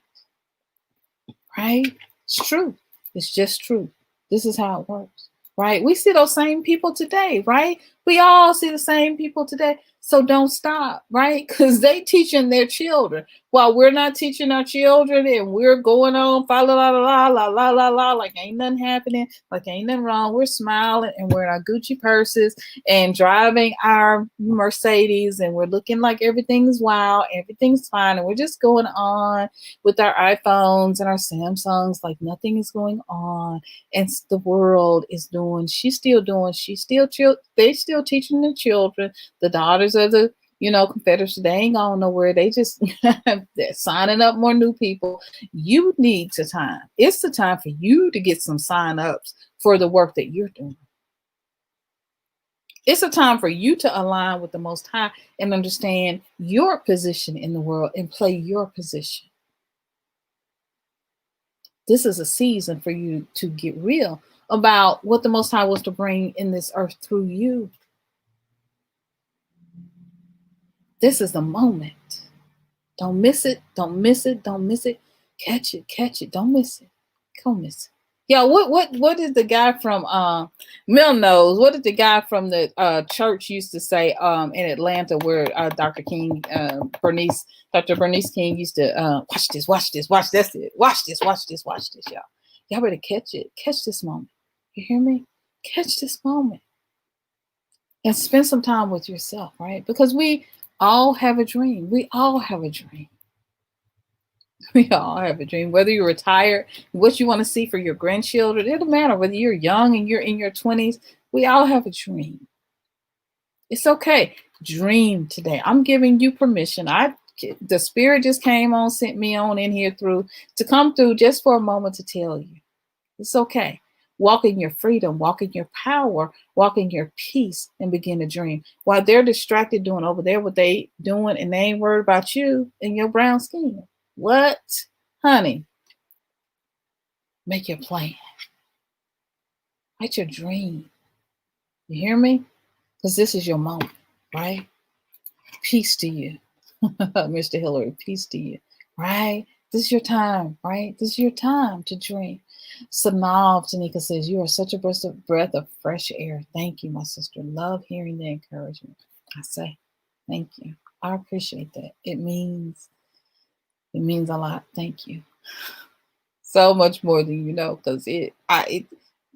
right? It's true. It's just true. This is how it works, right? We see those same people today, right? We all see the same people today. So don't stop, right? Because they teaching their children while we're not teaching our children, and we're going on, la la la la la la la, like ain't nothing happening, like ain't nothing wrong. We're smiling and wearing our Gucci purses and driving our Mercedes, and we're looking like everything's wow, everything's fine, and we're just going on with our iPhones and our Samsungs like nothing is going on. And the world is doing, they still teaching the children, the daughters of the Confederacy. They ain't going nowhere. They just they're signing up more new people. You need to time. It's the time for you to get some sign-ups for the work that you're doing. It's a time for you to align with the Most High and understand your position in the world and play your position. This is a season for you to get real about what the Most High wants to bring in this earth through you. This is the moment. Don't miss it. Don't miss it. Don't miss it. Catch it. Catch it. Don't miss it. Don't miss it. Yeah, what did the guy from Mill knows? What did the guy from the church used to say in Atlanta, where Dr. King, Dr. Bernice King used to watch this, that's it. Watch this, y'all. Y'all better catch it. Catch this moment. You hear me? Catch this moment. And spend some time with yourself, right? Because we all have a dream. We all have a dream. We all have a dream. Whether you're retired, what you want to see for your grandchildren, it doesn't matter. Whether you're young and you're in your 20s, we all have a dream. It's okay. Dream today. I'm giving you permission. I The spirit just came on, sent me on in here to come through just for a moment to tell you it's okay. Walk in your freedom, walk in your power, walk in your peace, and begin to dream. While they're distracted doing over there what they doing, and they ain't worried about you and your brown skin. What? Honey, make your plan. Write your dream. You hear me? Because this is your moment, right? Peace to you. Mr. Hillary, peace to you, right? This is your time, right? This is your time to dream. SYNOLVE, Tanika says, you are such a breath of fresh air. Thank you, my sister. Love hearing the encouragement. I say, thank you. I appreciate that. It means a lot. Thank you. So much more than you know, because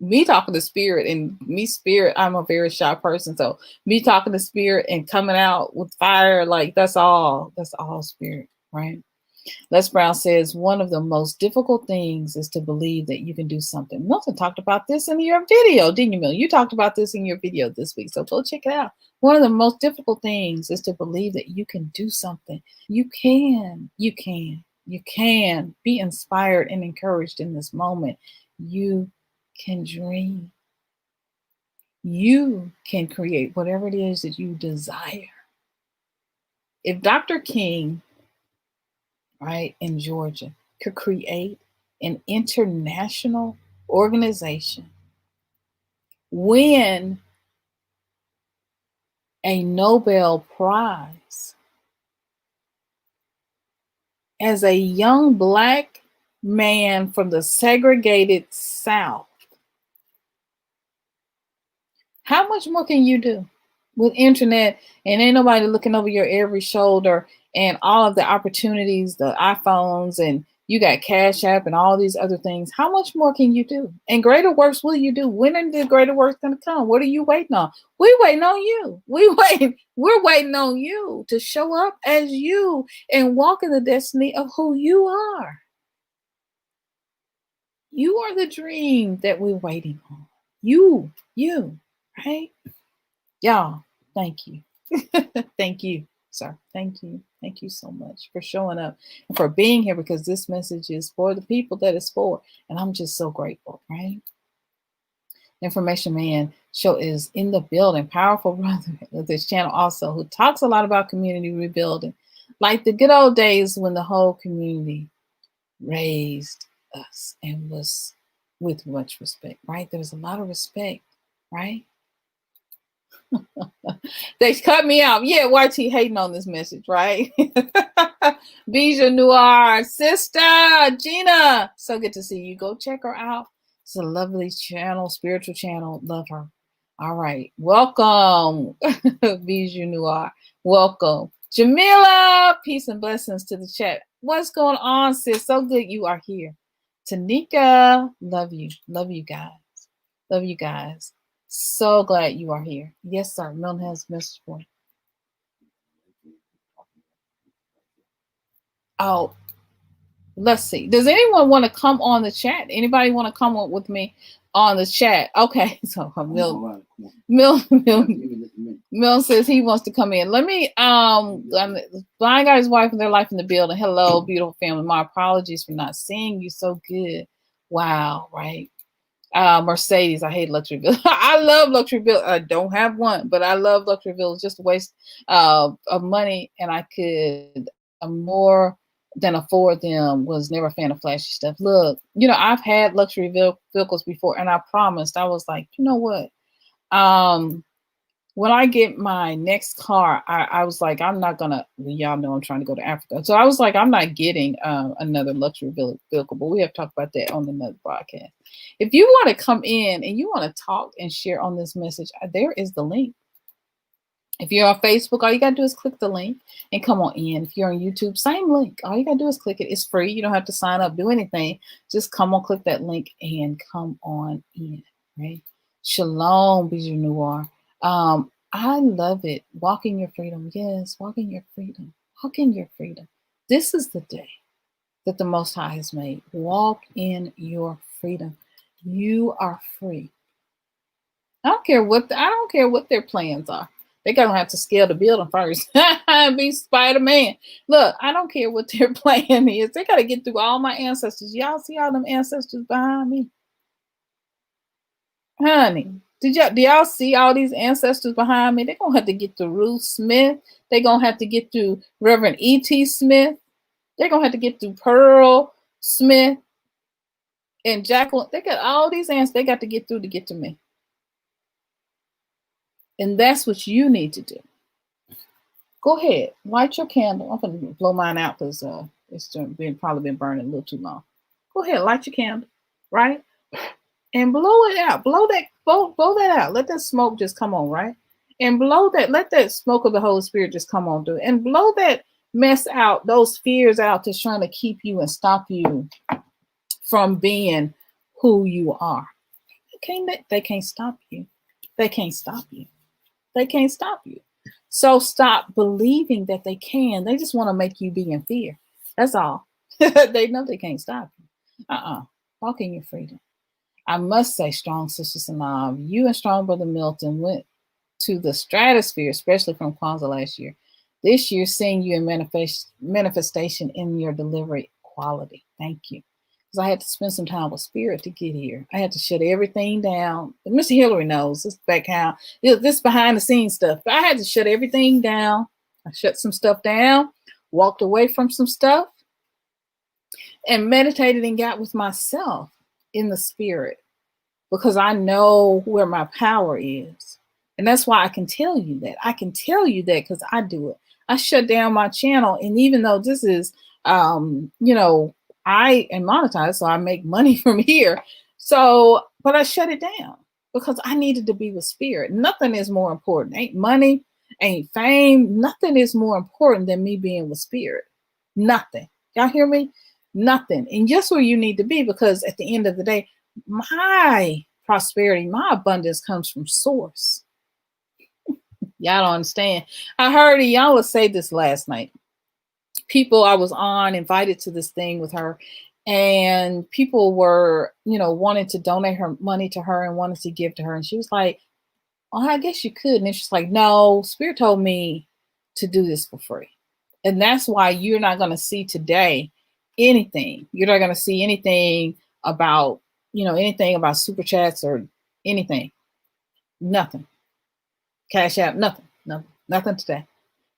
me talking to spirit and me spirit, I'm a very shy person. So me talking to spirit and coming out with fire, like that's all spirit, right? Les Brown says, one of the most difficult things is to believe that you can do something. Milton talked about this in your video, didn't you, Milton? You talked about this in your video this week, so go check it out. One of the most difficult things is to believe that you can do something. You can be inspired and encouraged in this moment. You can dream. You can create whatever it is that you desire. If Dr. King, right, in Georgia, could create an international organization, win a Nobel Prize as a young Black man from the segregated South, how much more can you do with internet and ain't nobody looking over your every shoulder and all of the opportunities, the iPhones, and you got Cash App and all these other things? How much more can you do? And greater works will you do? When are the greater works going to come? What are you waiting on? We're waiting on you. We're waiting on you to show up as you and walk in the destiny of who you are. You are the dream that we're waiting on. You, right? Y'all, thank you. Thank you, sir. Thank you. Thank you so much for showing up and for being here, because this message is for the people that it's for. And I'm just so grateful, right? Information Man Show is in the building. Powerful brother with this channel also, who talks a lot about community rebuilding, like the good old days when the whole community raised us and was with much respect, right? There was a lot of respect, right? They cut me out. Yeah, YT hating on this message, right? Bijou Noir, sister Gina, so good to see you. Go check her out. It's a lovely channel, spiritual channel. Love her. All right, welcome, Bijou Noir. Welcome, Jamila. Peace and blessings to the chat. What's going on, sis? So good you are here. Tanika, love you guys. Love you guys. So glad you are here. Yes, sir. Milton has a message for you. Oh, let's see. Does anyone want to come on the chat? Anybody want to come up with me on the chat? Okay, so Milton says he wants to come in. Let me Blind Guy's wife and their life in the building. Hello, beautiful family. My apologies for not seeing you. So good. Wow, right? Mercedes, I hate luxury villas. I love luxury villas. I don't have one, but I love luxury villas. Just a waste of money, and I could more than afford them. Was never a fan of flashy stuff. Look, I've had luxury vehicles before, and I promised. I was like, you know what? When I get my next car, I was like, I'm not gonna. Y'all know I'm trying to go to Africa, so I was like, I'm not getting another luxury vehicle. But we have talked about that on another broadcast. If you want to come in and you want to talk and share on this message, there is the link. If you're on Facebook, all you gotta do is click the link and come on in. If you're on YouTube, same link. All you gotta do is click it. It's free. You don't have to sign up, do anything. Just come on, click that link, and come on in. Right? Shalom, Bijou Noir. I love it. Walk in your freedom. Yes, walk in your freedom. Walk in your freedom. This is the day that the Most High has made. Walk in your freedom. You are free. I don't care what their plans are. They're going to have to scale the building first. Be Spider-Man. Look, I don't care what their plan is. They got to get through all my ancestors. Y'all see all them ancestors behind me? Honey, do y'all see all these ancestors behind me? They're going to have to get through Ruth Smith. They're going to have to get through Reverend E.T. Smith. They're going to have to get through Pearl Smith and Jacqueline. They got all these ancestors they got to get through to get to me. And that's what you need to do. Go ahead, light your candle. I'm going to blow mine out because it's probably been burning a little too long. Go ahead, light your candle, right? And blow it out. Blow that out. Let that smoke just come on, right? And blow that. Let that smoke of the Holy Spirit just come on through. And blow that mess out, those fears out that's trying to keep you and stop you from being who you are. They can't stop you. They can't stop you. They can't stop you. So stop believing that they can. They just want to make you be in fear. That's all. They know they can't stop you. Walk in your freedom. I must say, strong sister SYNOLVE, you and strong brother Milton went to the stratosphere, especially from Kwanzaa last year. This year, seeing you in manifestation in your delivery quality. Thank you. Because I had to spend some time with spirit to get here. I had to shut everything down. Mr. Hillary knows this background, this behind the scenes stuff. But I had to shut everything down. I shut some stuff down, walked away from some stuff, and meditated and got with myself in the spirit, because I know where my power is. And that's why I can tell you that. I can tell you that because I do it. I shut down my channel. And even though this is, I am monetized, so I make money from here. But I shut it down because I needed to be with spirit. Nothing is more important. Ain't money, ain't fame. Nothing is more important than me being with spirit. Nothing. Y'all hear me? Nothing. And just where you need to be, because at the end of the day, my prosperity, my abundance comes from source. Y'all don't understand. I heard y'all would say this last night. People I was on, invited to this thing with her, and people were, wanting to donate her money to her and wanted to give to her. And she was like, well, I guess you could. And she's like, no, Spirit told me to do this for free. And that's why you're not going to see today anything. You're not going to see anything about, anything about super chats or anything. Nothing. Cash out, nothing today.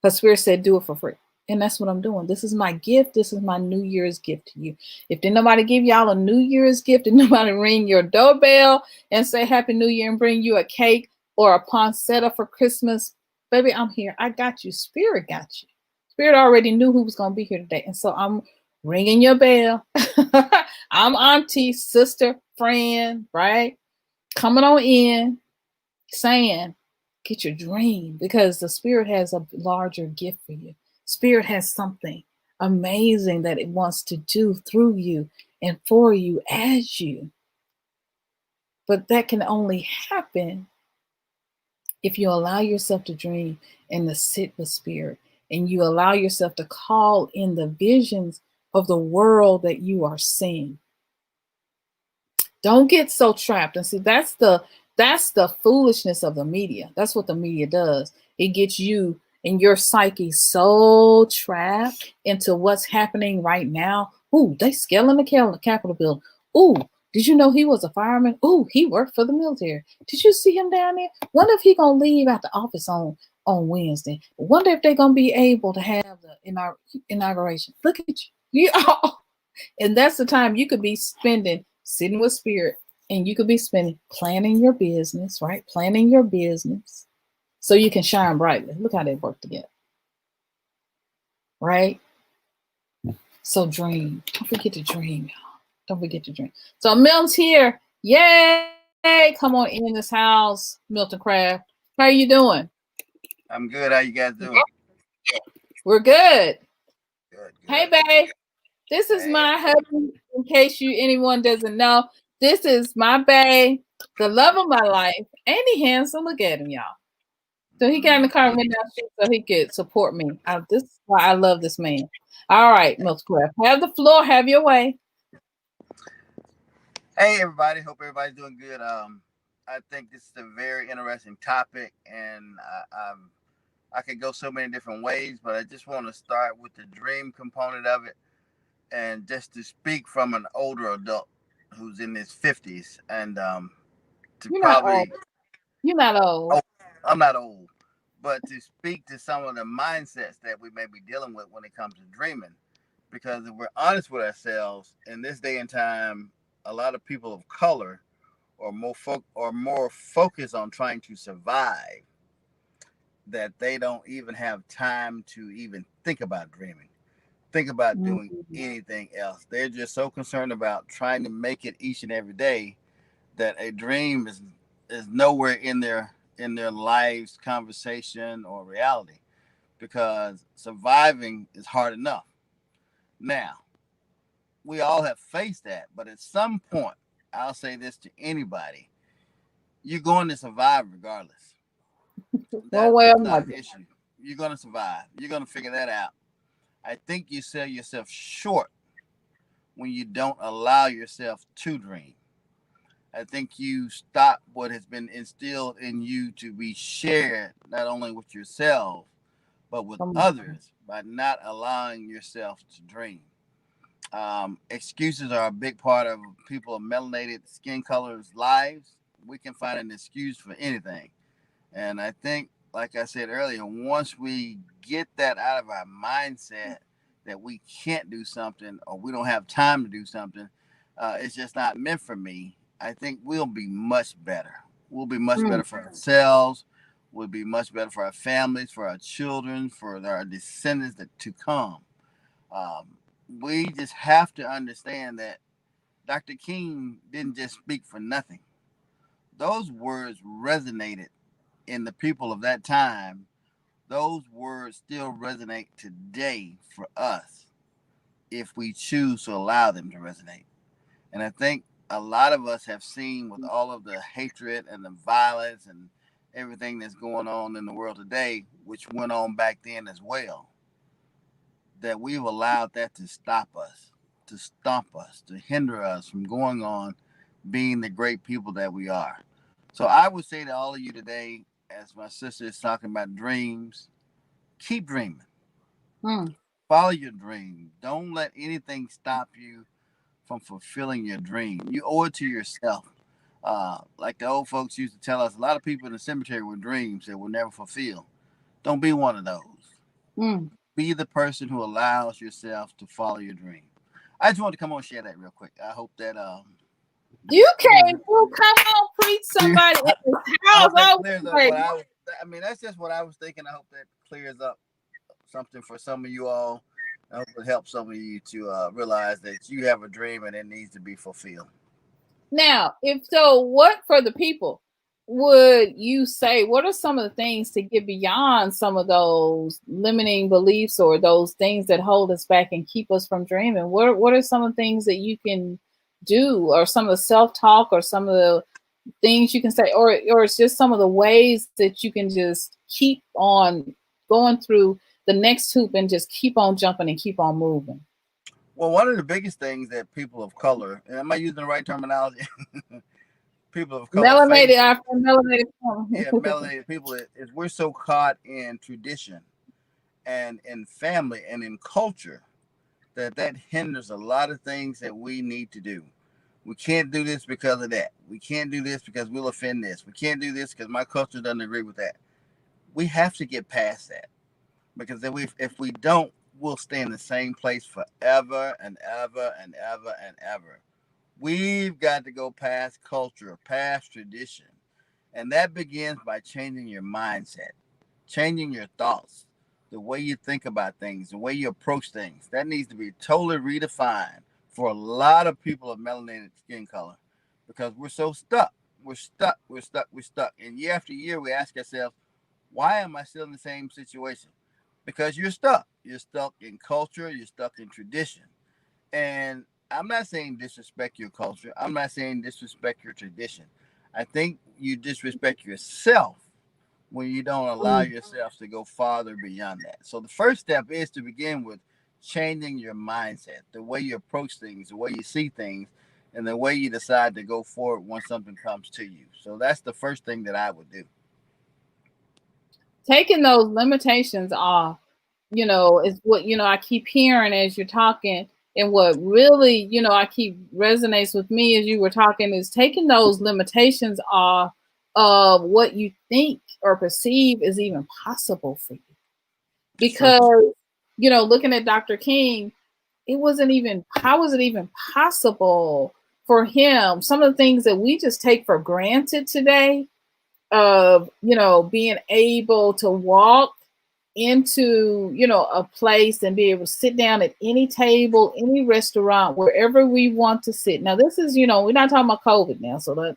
Because Spirit said, do it for free. And that's what I'm doing. This is my gift. This is my New Year's gift to you. If did nobody give y'all a New Year's gift, did nobody ring your doorbell and say Happy New Year and bring you a cake or a poinsettia for Christmas, baby, I'm here. I got you. Spirit got you. Spirit already knew who was going to be here today. And so I'm ringing your bell. I'm auntie, sister, friend, right? Coming on in, saying, get your dream, because the Spirit has a larger gift for you. Spirit has something amazing that it wants to do through you and for you as you. But that can only happen if you allow yourself to dream and to sit with Spirit, and you allow yourself to call in the visions of the world that you are seeing. Don't get so trapped. And see, that's the foolishness of the media. That's what the media does. It gets you and your psyche so trapped into what's happening right now. Ooh, they scaling the Capitol building. Ooh, did you know he was a fireman? Ooh, he worked for the military. Did you see him down there? Wonder if he gonna leave out the office on Wednesday. Wonder if they're gonna be able to have the inauguration. Look at you. And that's the time you could be spending sitting with Spirit, and you could be spending planning your business, right? Planning your business so you can shine brightly. Look how they work together, right? So dream. Don't forget to dream, y'all. Don't forget to dream. So Milton's here. Yay! Come on in this house, Milton Craft. How are you doing? I'm good. How you guys doing? We're good. Good. Hey, babe. This is my husband, in case anyone doesn't know. This is my babe, the love of my life. Ain't he handsome? Look at him, y'all. So he got in the car and went down so he could support me. This is why I love this man. All right, Milton, have the floor. Have your way. Hey, everybody. Hope everybody's doing good. I think this is a very interesting topic, and I could go so many different ways, but I just want to start with the dream component of it, and just to speak from an older adult who's in his 50s, and to You're not old. probably, You're not old. oh, I'm not old, but to speak to some of the mindsets that we may be dealing with when it comes to dreaming. Because if we're honest with ourselves, in this day and time, a lot of people of color are more focused on trying to survive, that they don't even have time to even think about dreaming, think about doing Mhm. anything else. They're just so concerned about trying to make it each and every day that a dream is nowhere in their lives conversation or reality, because surviving is hard enough. Now, we all have faced that, but at some point, I'll say this to anybody: you're going to survive regardless. One way or That's not an another. issue. You're going to survive. You're going to figure that out. I think you sell yourself short when you don't allow yourself to dream. I think you stop what has been instilled in you to be shared not only with yourself but with Come on. others by not allowing yourself to dream. Excuses are a big part of people of melanated skin colors' lives. We can find an excuse for anything. And I think, like I said earlier, once we get that out of our mindset that we can't do something or we don't have time to do something, it's just not meant for me, I think we'll be much better. We'll be much Mm. better for ourselves. We'll be much better for our families, for our children, for our descendants to come. Um, we just have to understand that Dr. King didn't just speak for nothing. Those words resonated in the people of that time. Those words still resonate today for us if we choose to allow them to resonate. And I think a lot of us have seen, with all of the hatred and the violence and everything that's going on in the world today, which went on back then as well, that we've allowed that to stop us, to stomp us, to hinder us from going on being the great people that we are. So I would say to all of you today, as my sister is talking about dreams, keep dreaming. Mm. Follow your dream. Don't let anything stop you from fulfilling your dream. You owe it to yourself. Like the old folks used to tell us, a lot of people in the cemetery with dreams that will never fulfill. Don't be one of those. Mm. Be the person who allows yourself to follow your dream. I just wanted to come on and share that real quick. I hope that You clears can't up. do come on, preach somebody in this I house. hope that Oh, clears up wait. what I was. I mean, that's just what I was thinking. I hope that clears up something for some of you all. I hope it helps some of you to realize that you have a dream and it needs to be fulfilled. Now, if so, what for the people would you say? What are some of the things to get beyond some of those limiting beliefs or those things that hold us back and keep us from dreaming? What are some of the things that you can do, or some of the self talk, or some of the things you can say, or it's just some of the ways that you can just keep on going through the next hoop and just keep on jumping and keep on moving? Well, one of the biggest things that people of color, and am I using the right terminology? People of color face, Melanated after melanated. yeah, melanated people, is we're so caught in tradition and in family and in culture that hinders a lot of things that we need to do. We can't do this because of that. We can't do this because we'll offend this. We can't do this because my culture doesn't agree with that. We have to get past that, because if we don't, we'll stay in the same place forever and ever and ever and ever. We've got to go past culture, past tradition. And that begins by changing your mindset, changing your thoughts, the way you think about things, the way you approach things. That needs to be totally redefined for a lot of people of melanated skin color, because we're so stuck. We're stuck. We're stuck. We're stuck. And year after year, we ask ourselves, why am I still in the same situation? Because you're stuck. You're stuck in culture. You're stuck in tradition. And I'm not saying disrespect your culture. I'm not saying disrespect your tradition. I think you disrespect yourself when you don't allow yourself to go farther beyond that. So the first step is to begin with changing your mindset, the way you approach things, the way you see things, and the way you decide to go forward when something comes to you. So that's the first thing that I would do. taking those limitations off, is what, I keep hearing as you're talking. And what really, I keep resonates with me as you were talking is taking those limitations off of what you think or perceive is even possible for you. Because, looking at Dr. King, it wasn't even, how was it even possible for him? Some of the things that we just take for granted today of, being able to walk into, a place and be able to sit down at any table, any restaurant, wherever we want to sit. Now, this is, we're not talking about COVID now. So that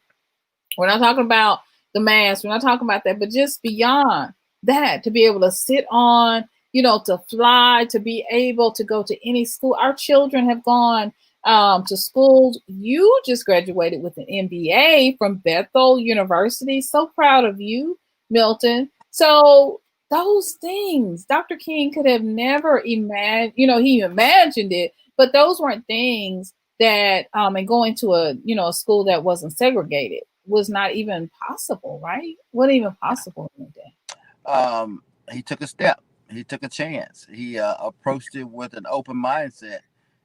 we're not talking about the mask. We're not talking about that, but just beyond that, to be able to sit on, to fly, to be able to go to any school. Our children have gone to schools. You just graduated with an MBA from Bethel University. So proud of you, Milton. So those things, Dr. King could have never imagined, he imagined it, but those weren't things that, and going to a school that wasn't segregated was not even possible, right? Wasn't even possible in the day. He took a step. He took a chance. He approached it with an open mindset,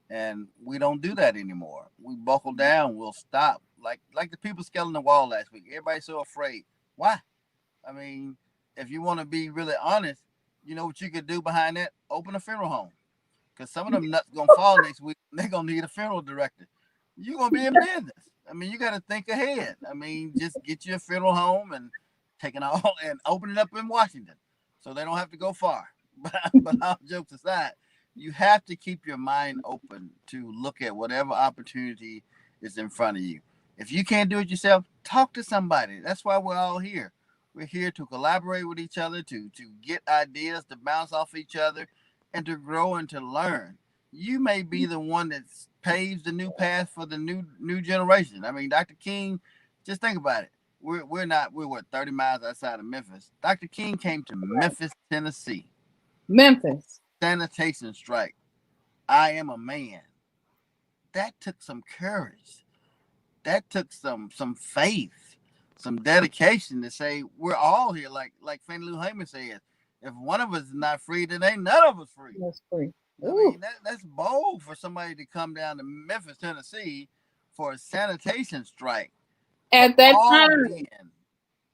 and we don't do that anymore. We buckle down. We'll stop. Like the people scaling the wall last week. Everybody's so afraid. Why? I mean, if you want to be really honest, you know what you could do behind that? Open a funeral home. Because some of them nuts gonna fall next week. They're gonna need a funeral director. You're gonna be in business. I mean, you got to think ahead. I mean, just get you a funeral home and take it all and open it up in Washington, so they don't have to go far. But all jokes aside, you have to keep your mind open to look at whatever opportunity is in front of you. If you can't do it yourself, talk to somebody. That's why we're all here. We're here to collaborate with each other, to get ideas, to bounce off each other, and to grow and to learn. You may be the one that paves the new path for the new generation. I mean, Dr. King, just think about it. We're what, 30 miles outside of Memphis. Dr. King came to Memphis, Tennessee. Memphis. Sanitation strike. I am a man. That took some courage. That took some faith, some dedication to say we're all here. Like Fannie Lou Hamer says, if one of us is not free, then ain't none of us free. That's free. I mean, that's bold for somebody to come down to Memphis, Tennessee for a sanitation strike. At that time. Men.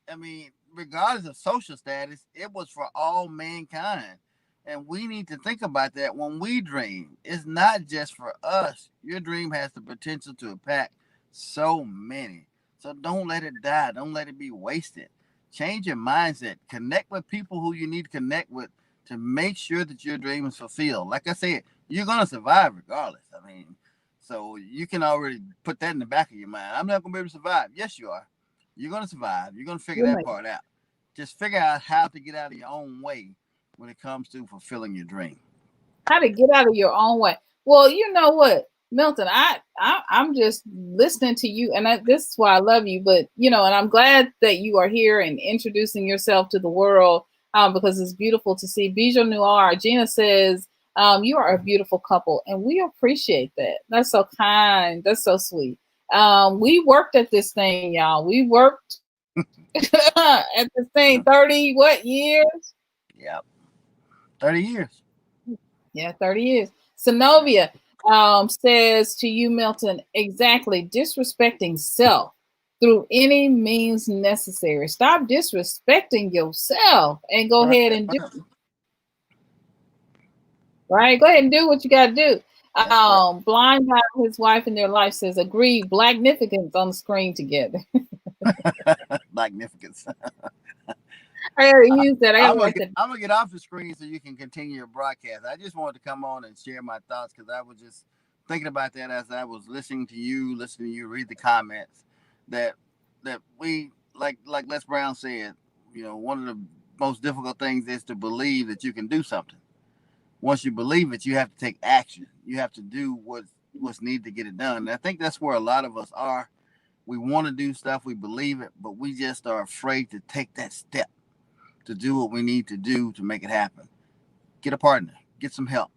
I mean, regardless of social status, it was for all mankind. And we need to think about that when we dream. It's not just for us. Your dream has the potential to impact so many. So don't let it die. Don't let it be wasted. Change your mindset. Connect with people who you need to connect with to make sure that your dream is fulfilled. Like I said, you're going to survive regardless. I mean, so you can already put that in the back of your mind. I'm not going to be able to survive. Yes, you are. You're going to survive. You're going to figure that part out. Just figure out how to get out of your own way when it comes to fulfilling your dream. How to get out of your own way. Well, you know what, Milton, I'm just listening to you, and this is why I love you. But and I'm glad that you are here and introducing yourself to the world, because it's beautiful to see. Bijou Noir, Gina says, you are a beautiful couple, and we appreciate that. That's so kind. That's so sweet. We worked at this thing, y'all. We worked at this thing 30 what years? Yep. 30 years. Yeah, 30 years. Synovia says to you, Milton, exactly, disrespecting self through any means necessary. Stop disrespecting yourself and go ahead and do it. Right? Go ahead and do what you got to do. Blind Guy, his wife in their life says, agree, Blacknificence on the screen together. Blacknificence. I gotta use that. I'm gonna get off the screen so you can continue your broadcast. I just wanted to come on and share my thoughts because I was just thinking about that as I was listening to you read the comments. That we like Les Brown said, one of the most difficult things is to believe that you can do something. Once you believe it, you have to take action. You have to do what's needed to get it done. And I think that's where a lot of us are. We want to do stuff, we believe it, but we just are afraid to take that step to do what we need to do to make it happen. Get a partner, get some help,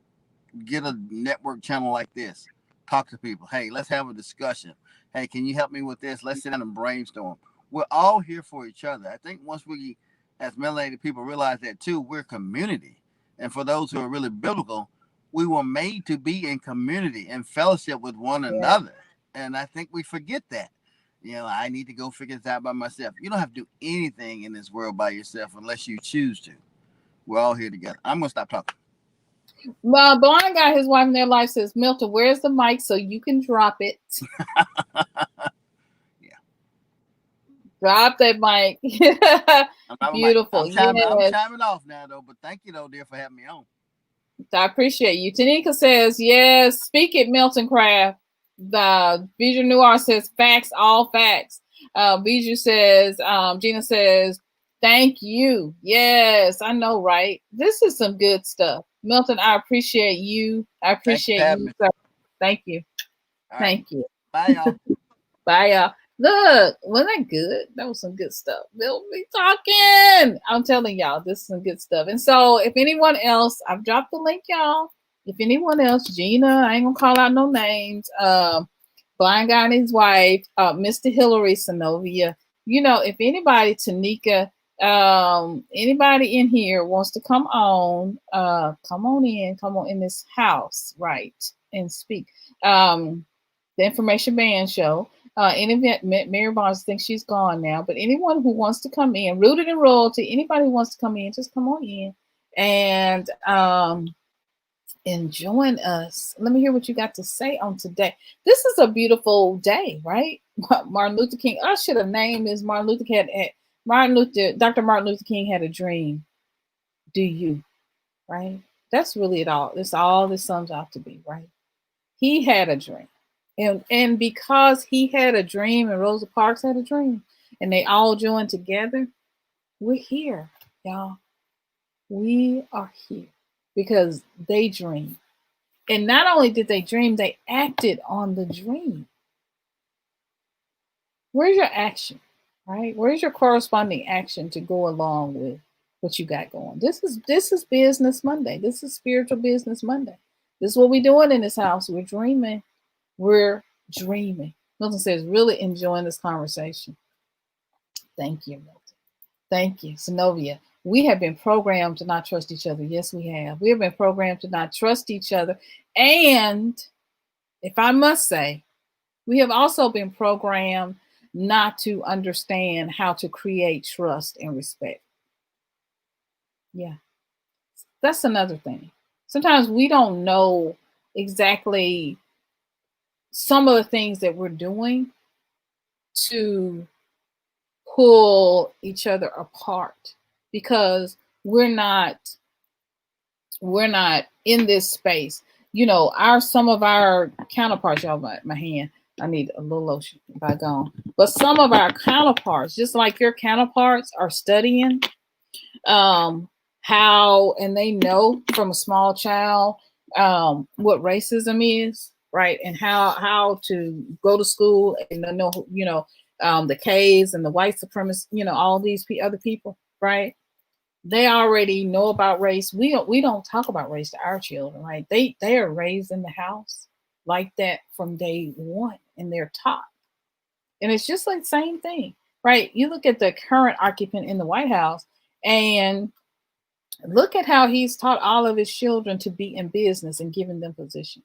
get a network channel like this. Talk to people. Hey, let's have a discussion. Hey, can you help me with this? Let's sit down and brainstorm. We're all here for each other. I think once we as melanated people realize that too, we're community. And for those who are really biblical, we were made to be in community and fellowship with one Yeah. another. And I think we forget that. I need to go figure this out by myself. You don't have to do anything in this world by yourself unless you choose to. We're all here together. I'm going to stop talking. Well, blind guy, his wife in their life says, Milton, where's the mic so you can drop it? Yeah. Drop that mic. Beautiful. I'm chiming off now, though. But thank you, though, dear, for having me on. I appreciate you. Tanika says, yes, speak it, Milton Craft. The Bijou Noir says, facts, all facts. Bijou says, Gina says, thank you. Yes, I know, right? This is some good stuff. Milton, I appreciate you. I appreciate you, sir. Thank you. Thank you. Bye, y'all. Bye, y'all. Look, wasn't that good? That was some good stuff. We'll be talking. I'm telling y'all, this is some good stuff. And so, if anyone else, I've dropped the link, y'all. If anyone else, Gina, I ain't gonna call out no names. Blind guy and his wife, Mr. Hillary, Synovia. If anybody, Tanika, anybody in here wants to come on in this house, right, and speak. The Information Band Show. In event, Mary Barnes thinks she's gone now, but anyone who wants to come in, Rooted in Royalty, anybody who wants to come in, just come on in and join us. Let me hear what you got to say on today. This is a beautiful day, right? Martin Luther King. I should have named this Martin Luther King. Dr. Martin Luther King had a dream. Do you? Right? That's really it all. That's all this sums out to be, right? He had a dream. And because he had a dream and Rosa Parks had a dream and they all joined together, we're here, y'all. We are here because they dreamed. And not only did they dream, they acted on the dream. Where's your action, right? Where's your corresponding action to go along with what you got going? This is Business Monday. This is Spiritual Business Monday. This is what we're doing in this house. We're dreaming. We're dreaming. Milton says, really enjoying this conversation. Thank you, Milton. Thank you, Synovia. We have been programmed to not trust each other. Yes, we have. We have been programmed to not trust each other. And if I must say, we have also been programmed not to understand how to create trust and respect. Yeah. That's another thing. Sometimes we don't know exactly some of the things that we're doing to pull each other apart because we're not in this space. Some of our counterparts, y'all, my hand, I need a little lotion by gone. But some of our counterparts, just like your counterparts, are studying how, and they know from a small child what racism is, right? And how to go to school and know, the K's and the white supremacists, all these other people, right? They already know about race. We don't talk about race to our children, right? They are raised in the house like that from day one, and they're taught. And it's just like the same thing, right? You look at the current occupant in the White House and look at how he's taught all of his children to be in business and giving them positions.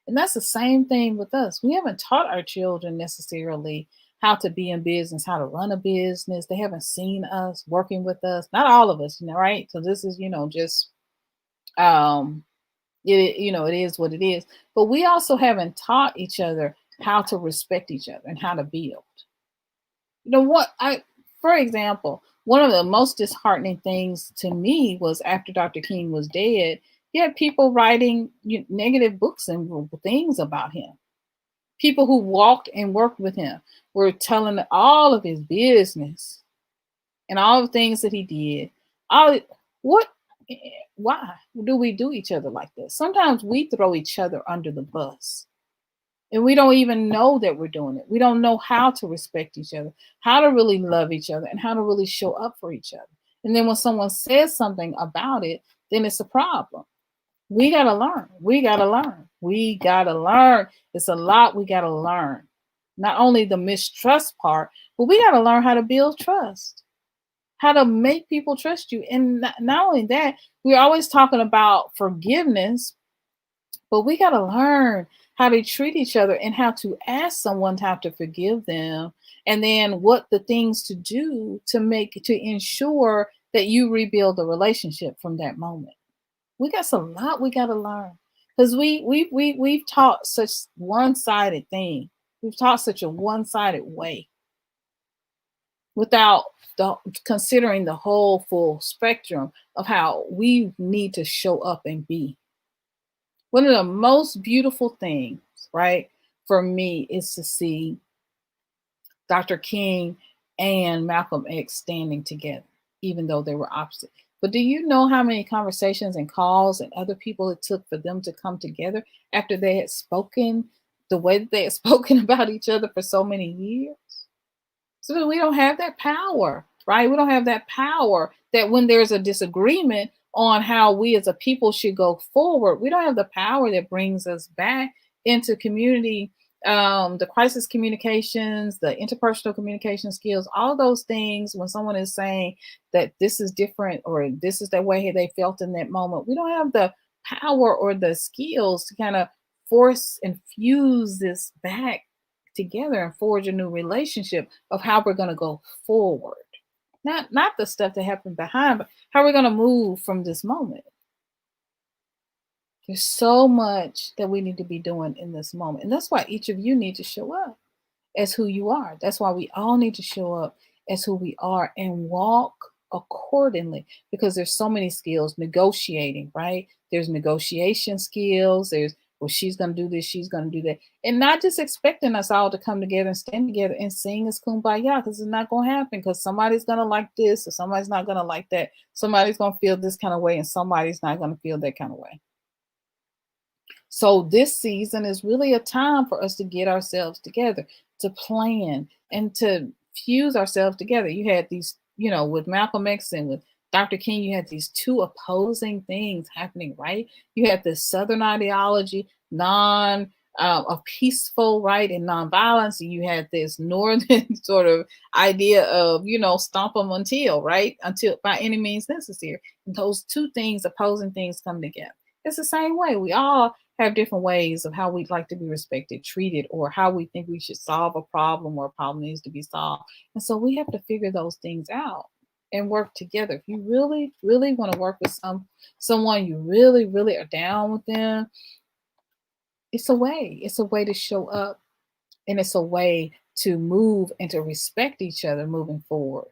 And that's the same thing with us. We haven't taught our children necessarily how to be in business, how to run a business. They haven't seen us working with us. Not all of us, right? So this is, just, it is what it is. But we also haven't taught each other how to respect each other and how to build. For example, one of the most disheartening things to me was after Dr. King was dead, you had people writing negative books and things about him. People who walked and worked with him were telling all of his business and all the things that he did. Why do we do each other like this? Sometimes we throw each other under the bus. And we don't even know that we're doing it. We don't know how to respect each other, how to really love each other, and how to really show up for each other. And then when someone says something about it, then it's a problem. We got to learn. We got to learn. We got to learn. It's a lot we got to learn. Not only the mistrust part, but we got to learn how to build trust. how to make people trust you. And not only that, we're always talking about forgiveness, but we got to learn how to treat each other and how to ask someone how to forgive them. And then what the things to do to ensure that you rebuild the relationship from that moment. We got a lot we got to learn because we've taught such one-sided thing. We've taught such a one-sided way without considering the whole full spectrum of how we need to show up and be. One of the most beautiful things, right, for me is to see Dr. King and Malcolm X standing together, even though they were opposite. But do you know how many conversations and calls and other people it took for them to come together after they had spoken the way that they had spoken about each other for so many years? So we don't have that power, right? We don't have that power that when there's a disagreement on how we as a people should go forward, we don't have the power that brings us back into community, the crisis communications, the interpersonal communication skills, all those things. When someone is saying that this is different or this is the way they felt in that moment, we don't have the power or the skills to kind of force and fuse this back together and forge a new relationship of how we're going to go forward. Not the stuff that happened behind, but how we're going to move from this moment. There's so much that we need to be doing in this moment. And that's why each of you need to show up as who you are. That's why we all need to show up as who we are and walk accordingly, because there's so many skills negotiating, right? There's negotiation skills. There's, well, she's going to do this, she's going to do that. And not just expecting us all to come together and stand together and sing as kumbaya, because it's not going to happen, because somebody's going to like this or somebody's not going to like that. Somebody's going to feel this kind of way and somebody's not going to feel that kind of way. So this season is really a time for us to get ourselves together, to plan and to fuse ourselves together. You had these, with Malcolm X and with Dr. King, you had these two opposing things happening, right? You had this Southern ideology, of peaceful, right, and nonviolence, and you had this Northern sort of idea of, stomp them until, right, until by any means necessary. And those two things, opposing things, come together. It's the same way. We all have different ways of how we'd like to be respected, treated, or how we think we should solve a problem or a problem needs to be solved. And so we have to figure those things out and work together. If you really, really want to work with someone, you really, really are down with them, it's a way. It's a way to show up, and it's a way to move and to respect each other moving forward.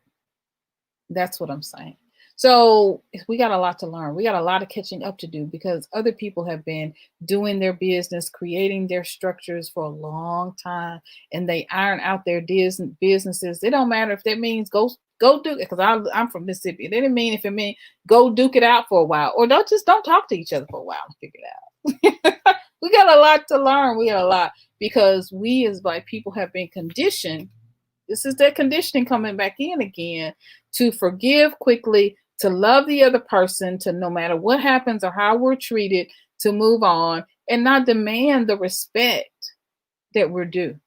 That's what I'm saying. So we got a lot to learn. We got a lot of catching up to do, because other people have been doing their business, creating their structures for a long time, and they iron out their businesses. It don't matter if that means go do it, because I'm from Mississippi. It didn't mean if it mean go duke it out for a while, or don't talk to each other for a while and figure it out. We got a lot to learn. We got a lot, because we as Black people have been conditioned. This is that conditioning coming back in again, to forgive quickly, to love the other person, to no matter what happens or how we're treated, to move on and not demand the respect that we're due.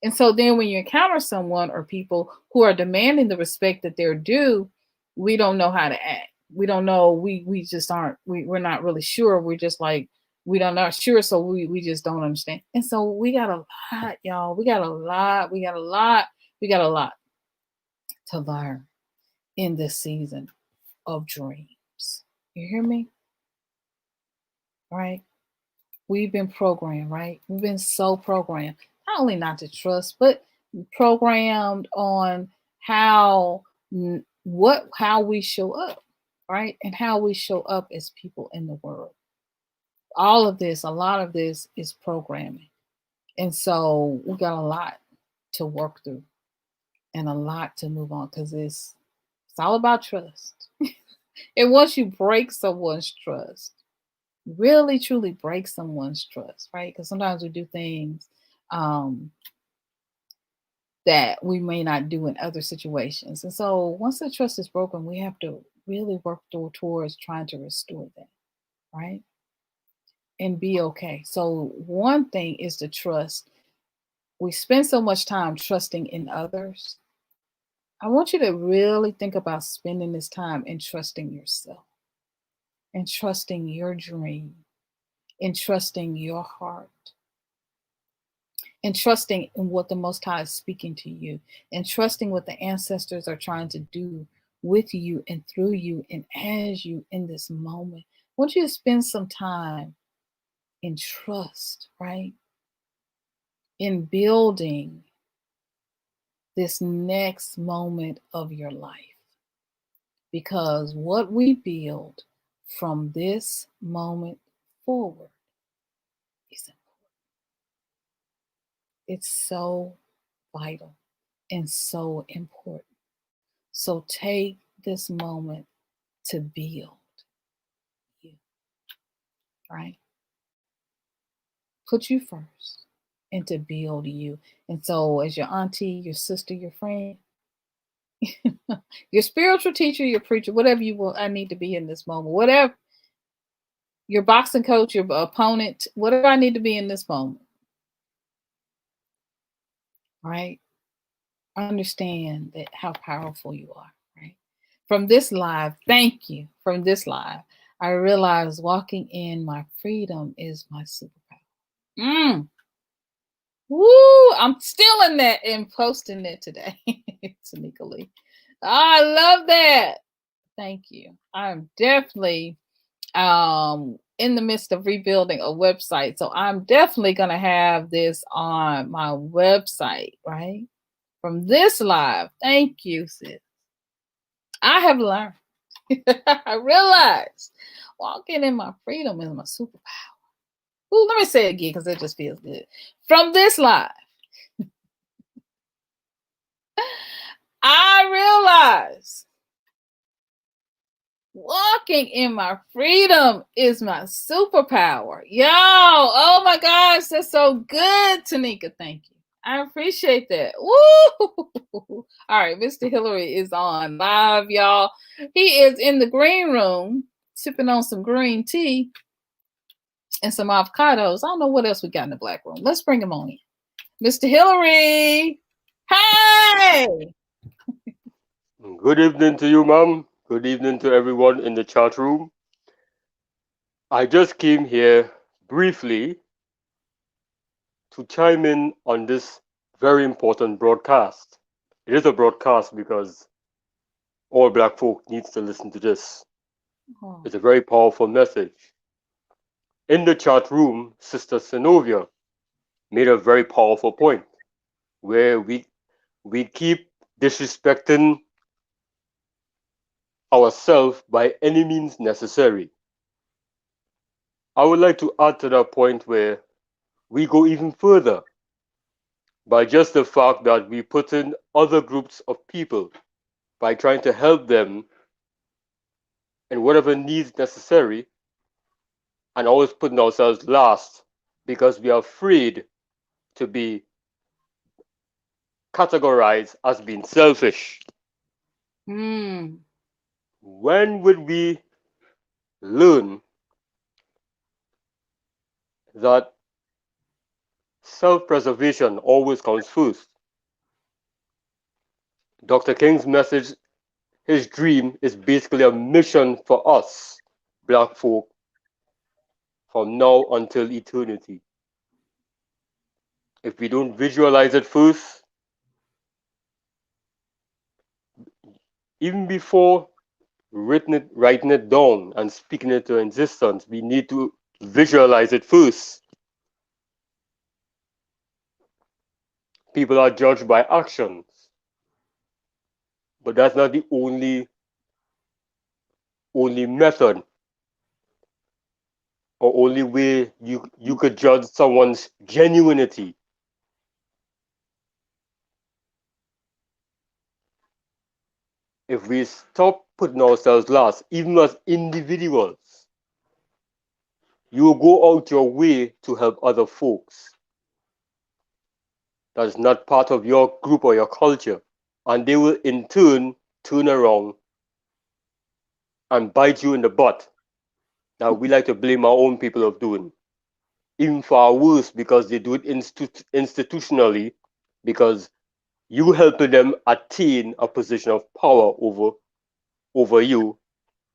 And so then when you encounter someone or people who are demanding the respect that they're due, we don't know how to act. We don't know. We just aren't, we're not really sure. We're just like, we don't not sure. So we just don't understand. And so we got a lot, y'all. We got a lot to learn in this season of dreams. You hear me? Right? We've been programmed, right? We've been so programmed, not only not to trust, but programmed on how we show up, right? And how we show up as people in the world. All of this, a lot of this is programming. And so we got a lot to work through and a lot to move on, because it's all about trust. And once you break someone's trust, really truly break someone's trust, right? Because sometimes we do things that we may not do in other situations. And so once the trust is broken, we have to really work towards trying to restore that, right? And be okay. So one thing is to trust. We spend so much time trusting in others I want you to really think about spending this time and trusting yourself and trusting your dream and trusting your heart and trusting in what the Most High is speaking to you and trusting what the ancestors are trying to do with you and through you and as you in this moment. I want you to spend some time in trust, right? In building this next moment of your life. Because what we build from this moment forward is important. It's so vital and so important. So take this moment to build you, right? Put you first and to build you. And so, as your auntie, your sister, your friend, your spiritual teacher, your preacher, whatever you will, I need to be in this moment, whatever your boxing coach, your opponent, whatever I need to be in this moment, right? Understand that how powerful you are, right? From this live, thank you. From this live, I realize walking in my freedom is my superpower. Woo! I'm still in that and posting it today. Tanika Lee. I love that. Thank you. I'm definitely in the midst of rebuilding a website. So I'm definitely gonna have this on my website, right? From this live. Thank you, sis. I have learned. I realized walking in my freedom is my superpower. Ooh, let me say it again because it just feels good. From this live, I realize walking in my freedom is my superpower. Yo, oh my gosh, that's so good, Tanika. Thank you. I appreciate that. Woo! All right, Mr. Hillary is on live, y'all. He is in the green room sipping on some green tea and some avocados. I don't know what else we got in the black room. Let's bring him on in. Mr. Hillary. Hey! Good evening to you, ma'am. Good evening to everyone in the chat room. I just came here briefly to chime in on this very important broadcast. It is a broadcast because all black folk needs to listen to this. Oh. It's a very powerful message. In the chat room, Sister Synovia made a very powerful point where we keep disrespecting ourselves by any means necessary. I would like to add to that point where we go even further by just the fact that we put in other groups of people by trying to help them in whatever needs necessary and always putting ourselves last because we are afraid to be categorized as being selfish. Mm. When would we learn that self-preservation always comes first? Dr. King's message, his dream, is basically a mission for us, black folk, from now until eternity. If we don't visualize it first, even before writing it down and speaking it to existence, we need to visualize it first. People are judged by actions, but that's not the only method or only way you could judge someone's genuinity. If we stop putting ourselves last, even as individuals, you will go out your way to help other folks that is not part of your group or your culture, and they will in turn around and bite you in the butt. Now we like to blame our own people of doing, even far worse because they do it institutionally, because You helping them attain a position of power over you,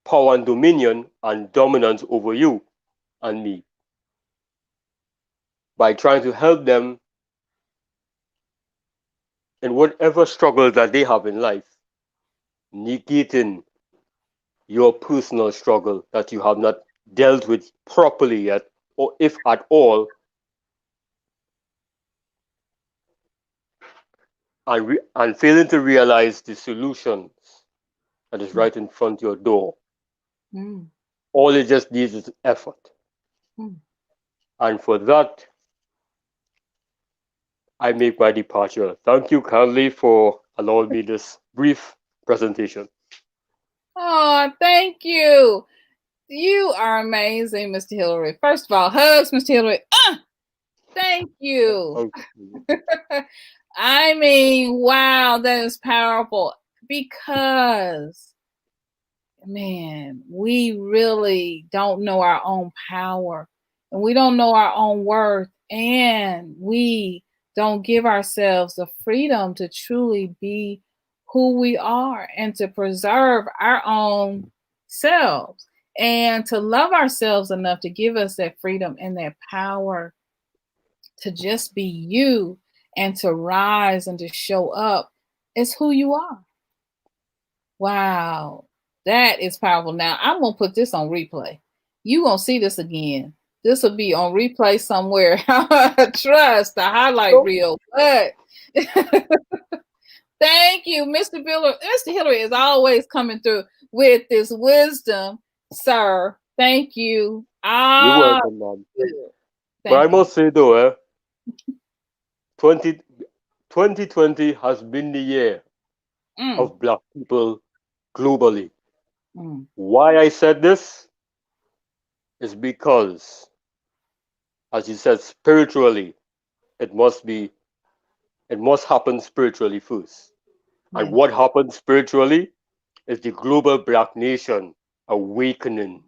power and dominion and dominance over you and me, by trying to help them in whatever struggle that they have in life, negating your personal struggle that you have not dealt with properly yet, or if at all, and failing to realize the solutions that is right in front of your door. Mm. All it just needs is effort. Mm. And for that, I make my departure. Thank you kindly for allowing me this brief presentation. Oh, thank you. You are amazing, Mr. Hillary. First of all, hugs, Mr. Hillary. Thank you. I mean, wow, that is powerful because, man, we really don't know our own power and we don't know our own worth, and we don't give ourselves the freedom to truly be who we are and to preserve our own selves and to love ourselves enough to give us that freedom and that power to just be you and to rise and to show up as who you are. Wow, that is powerful. Now I'm gonna put this on replay. You gonna see this again. This will be on replay somewhere. Trust the highlight reel. But thank you, Mr. Hillary. Mr. Hillary is always coming through with this wisdom, sir. Thank you. You're welcome, man. But I Thank you. must say though, 20, 2020 has been the year of Black people globally. Why I said this is because, as you said, spiritually, it must happen spiritually first. And what happens spiritually is the global Black nation awakening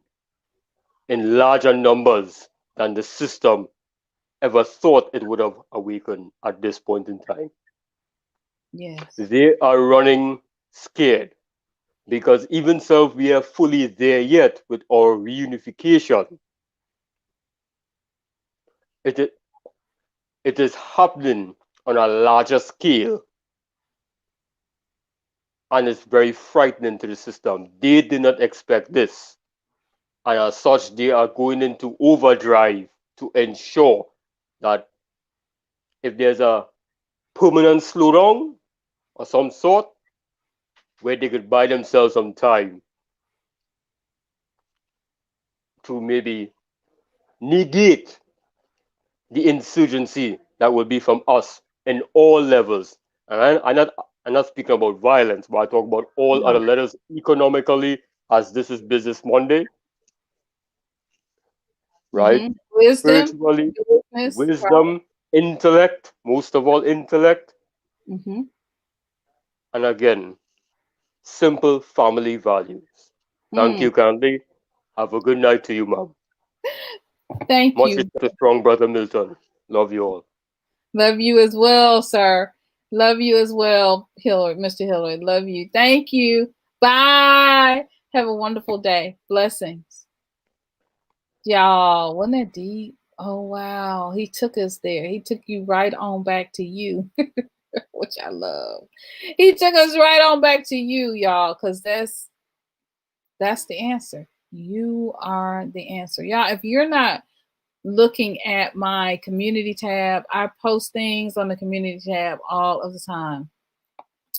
in larger numbers than the system ever thought it would have awakened at this point in time. Yes. They are running scared because even so we are fully there yet with our reunification, it is happening on a larger scale, and it's very frightening to the system. They did not expect this, and as such they are going into overdrive to ensure that if there's a permanent slowdown or some sort where they could buy themselves some time to maybe negate the insurgency that will be from us in all levels. And I'm not speaking about violence, but I talk about all other levels economically, as this is Business Monday, right? Wisdom, Spiritually, business, wisdom, intellect, most of all intellect, and again, simple family values. Thank you, Candy. Have a good night to you, ma'am. Thank Much you. respect to strong brother Milton. Love you all. Love you as well, sir. Love you as well, Hillary, Mr. Hillary. Love you. Thank you. Bye. Have a wonderful day. Blessings. Y'all, wasn't that deep? Oh, wow. He took us there. He took you right on back to you, which I love. He took us right on back to you, y'all, because that's the answer. You are the answer. Y'all, if you're not looking at my community tab, I post things on the community tab all of the time.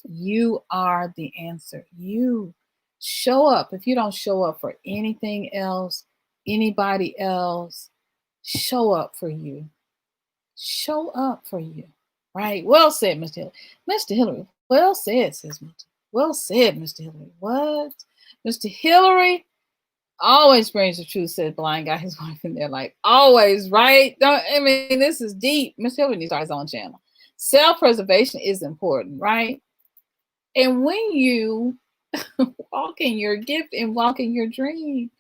You are the answer. You show up. If you don't show up for anything else, anybody else, show up for you. Show up for you. Right? Well said, Mr. Hillary. Mr. Hillary, well said, says Milton. Well said, Mr. Hillary. What? Mr. Hillary always brings the truth, said blind guy, his wife in there, like always, right? Don't, I mean, this is deep. Mr. Hillary needs to start his own channel. Self-preservation is important, right? And when you walk in your gift and walk in your dream,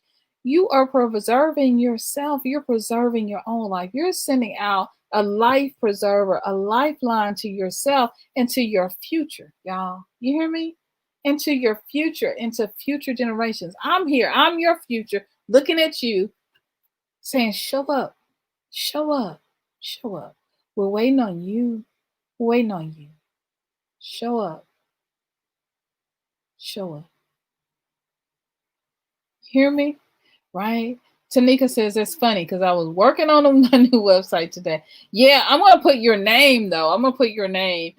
you are preserving yourself. You're preserving your own life. You're sending out a life preserver, a lifeline to yourself and to your future, y'all. You hear me? Into your future, into future generations. I'm here. I'm your future, looking at you, saying, show up, show up, show up. We're waiting on you. We're waiting on you. Show up, show up. Hear me? Right? Tanika says that's funny because I was working on my new website today. Yeah, I'm gonna put your name though. I'm gonna put your name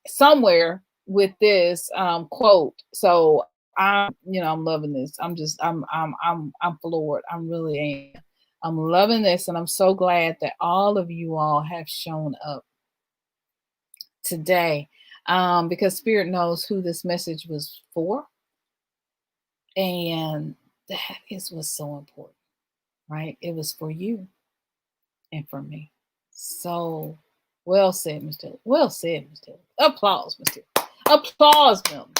somewhere with this quote. So I'm loving this. I'm floored. I'm really am. I'm loving this, and I'm so glad that all of you all have shown up today, because Spirit knows who this message was for, and that is what's so important, right? It was for you and for me. So well said, Mr. Well said, Mr. Applause, Mr. Applause, Milton.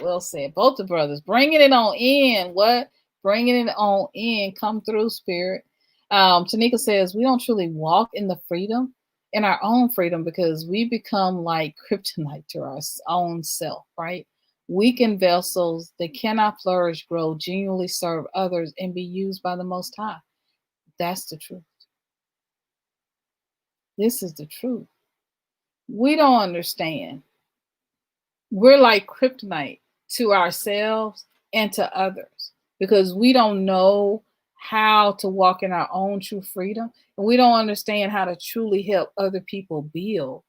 Well said. Both the brothers bringing it on in. What? Bringing it on in. Come through, Spirit. Tanika says we don't truly walk in the freedom, in our own freedom, because we become like kryptonite to our own self, right? Weakened vessels that cannot flourish, grow, genuinely serve others, and be used by the Most High. That's the truth. This is the truth. We don't understand. We're like kryptonite to ourselves and to others because we don't know how to walk in our own true freedom, and we don't understand how to truly help other people build.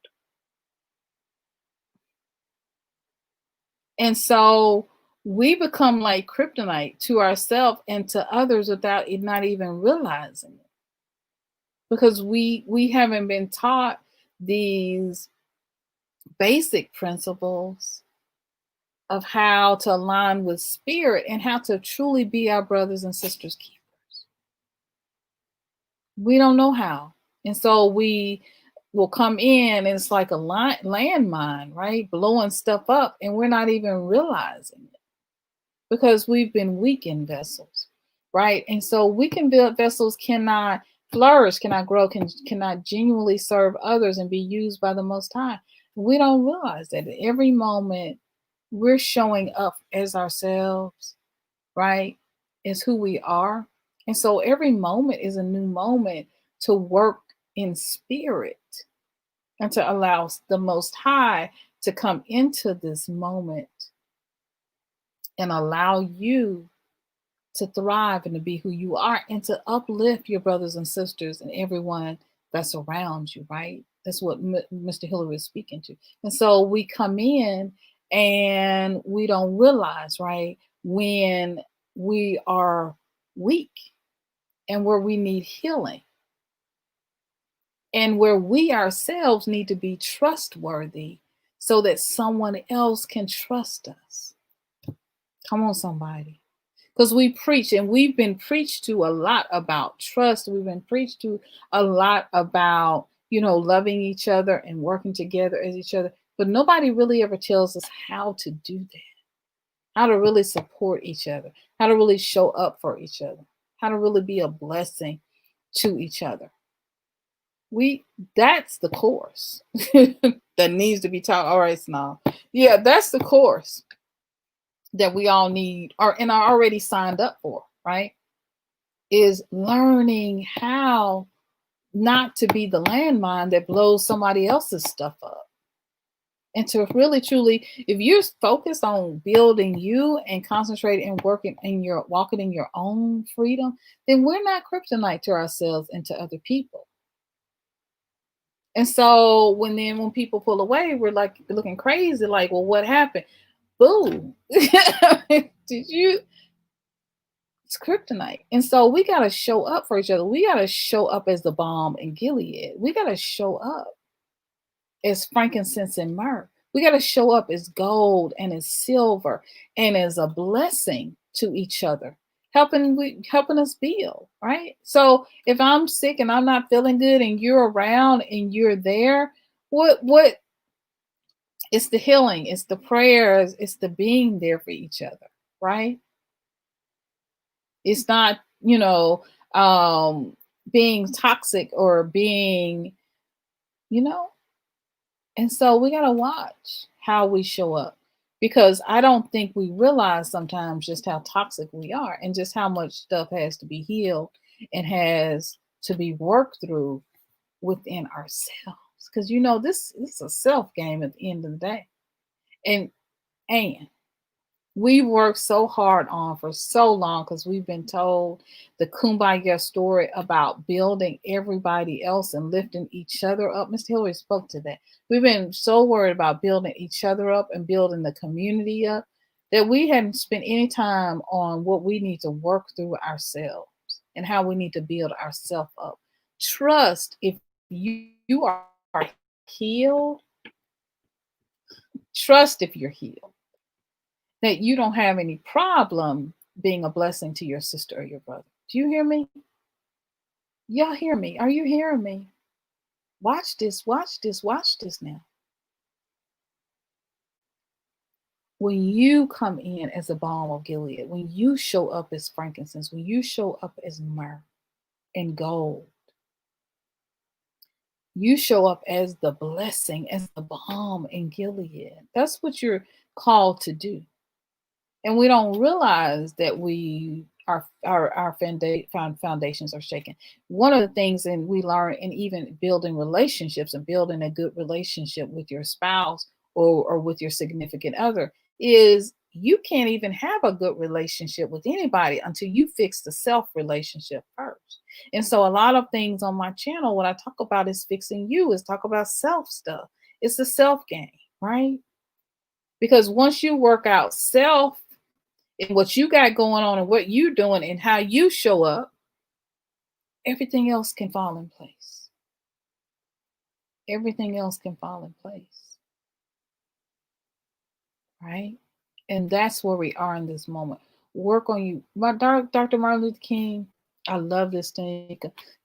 And so we become like kryptonite to ourselves and to others without it not even realizing it, because we haven't been taught these basic principles of how to align with spirit and how to truly be our brothers and sisters keepers. We don't know how. And so we will come in and it's like a landmine, right? Blowing stuff up, and we're not even realizing it because we've been weakened vessels, right? And so weakened vessels cannot flourish, cannot grow, cannot genuinely serve others and be used by the Most High. We don't realize that at every moment we're showing up as ourselves, right? Is who we are. And so every moment is a new moment to work in spirit and to allow the Most High to come into this moment and allow you to thrive and to be who you are and to uplift your brothers and sisters and everyone that's around you, right? That's what Mr. Hillary is speaking to. And so we come in and we don't realize, right, when we are weak and where we need healing and where we ourselves need to be trustworthy so that someone else can trust us. Come on, somebody. Because we preach, and we've been preached to a lot about trust. We've been preached to a lot about, loving each other and working together as each other. But nobody really ever tells us how to do that, how to really support each other, how to really show up for each other, how to really be a blessing to each other. That's the course that needs to be taught. All right, Snall. Yeah, that's the course that we all need and are already signed up for, right? Is learning how not to be the landmine that blows somebody else's stuff up. And to really, truly, if you're focused on building you and concentrating and walking in your own freedom, then we're not kryptonite to ourselves and to other people. And so when people pull away, we're like looking crazy, like, well, what happened? Boo. Did you? It's kryptonite. And so we got to show up for each other. We got to show up as the balm in Gilead. We got to show up as frankincense and myrrh. We got to show up as gold and as silver and as a blessing to each other, helping us build, right? So if I'm sick and I'm not feeling good and you're around and you're there, what it's the healing, it's the prayers, it's the being there for each other, right? It's not, being toxic or being, you know, and so we got to watch how we show up, because I don't think we realize sometimes just how toxic we are and just how much stuff has to be healed and has to be worked through within ourselves. Because, you know, this is a self game at the end of the day. And we worked so hard on for so long because we've been told the kumbaya story about building everybody else and lifting each other up. Mr. Hillary spoke to that. We've been so worried about building each other up and building the community up that we hadn't spent any time on what we need to work through ourselves and how we need to build ourselves up. Trust, if you are healed, trust if you're healed, that you don't have any problem being a blessing to your sister or your brother. Do you hear me? Y'all hear me? Are you hearing me? Watch this, watch this, watch this now. When you come in as a balm of Gilead, when you show up as frankincense, when you show up as myrrh and gold, you show up as the blessing, as the balm in Gilead. That's what you're called to do. And we don't realize that our foundations are shaken. One of the things, and we learn in even building relationships and building a good relationship with your spouse or with your significant other, is you can't even have a good relationship with anybody until you fix the self relationship first. And so a lot of things on my channel, what I talk about is fixing you, is talk about self stuff. It's the self game, right? Because once you work out self and what you got going on and what you're doing and how you show up, everything else can fall in place. Everything else can fall in place. Right? And that's where we are in this moment. Work on you. My Dr. Martin Luther King, I love this thing.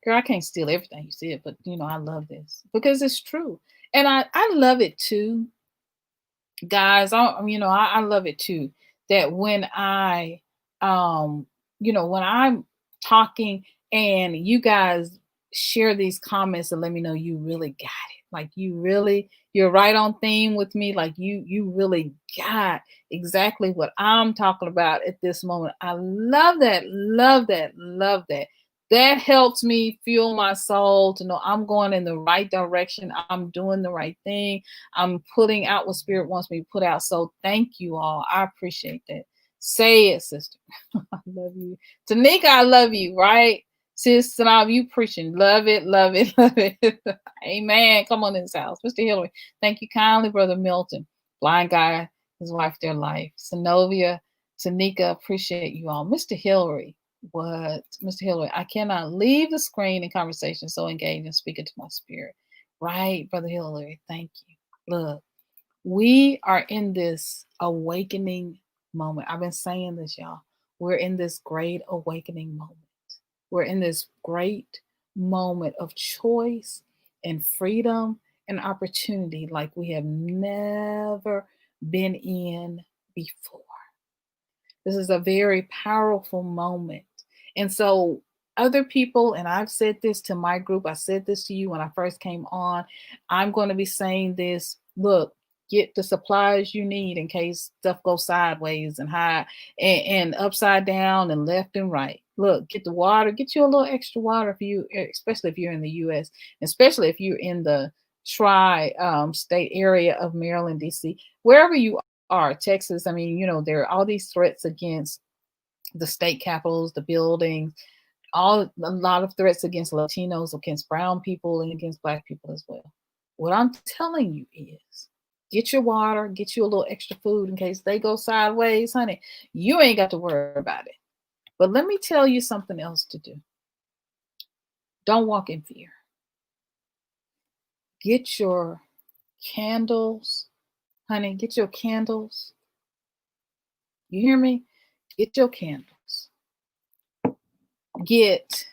Girl, I can't steal everything you said, but you know, I love this because it's true. And I love it too. Guys, I love it too, that when I when I'm talking and you guys share these comments and let me know you really got it, like you're right on theme with me, like you really got exactly what I'm talking about at this moment. I love that, love that, love that. That helps me fuel my soul to know I'm going in the right direction, I'm doing the right thing, I'm putting out what Spirit wants me to put out. So thank you all. I appreciate that. Say it, sister. I love you. Tanika, I love you, right? Sis, Sanab, you preaching. Love it, love it, love it. Amen. Come on in this house. Mr. Hillary, thank you kindly, Brother Milton. Blind guy, his wife, their life. Synovia, Tanika, appreciate you all. Mr. Hillary, what? Mr. Hillary, I cannot leave the screen in conversation so engaged and speaking to my spirit. Right, Brother Hillary, thank you. Look, we are in this awakening moment. I've been saying this, y'all. We're in this great awakening moment. We're in this great moment of choice and freedom and opportunity like we have never been in before. This is a very powerful moment. And so other people, and I've said this to my group, I said this to you when I first came on, I'm going to be saying this. Look, get the supplies you need in case stuff goes sideways and high and upside down and left and right. Look, get the water, get you a little extra water especially if you're in the US, especially if you're in the state area of Maryland, DC, wherever you are, Texas. I mean, there are all these threats against the state capitals, the buildings, a lot of threats against Latinos, against brown people, and against Black people as well. What I'm telling you is get your water, get you a little extra food in case they go sideways, honey. You ain't got to worry about it. But let me tell you something else to do. Don't walk in fear. Get your candles, honey, get your candles. You hear me? Get your candles. Get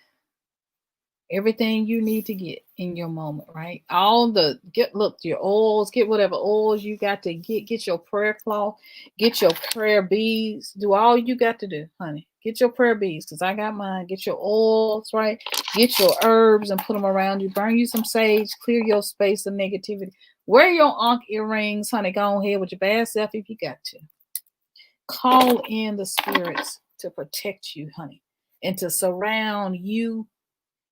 everything you need to get in your moment, right? Your oils, get whatever oils you got to get your prayer cloth, get your prayer beads, do all you got to do, honey. Get your prayer beads, because I got mine. Get your oils, right? Get your herbs and put them around you. Burn you some sage. Clear your space of negativity. Wear your Ankh earrings, honey. Go ahead with your bad self if you got to. Call in the spirits to protect you, honey, and to surround you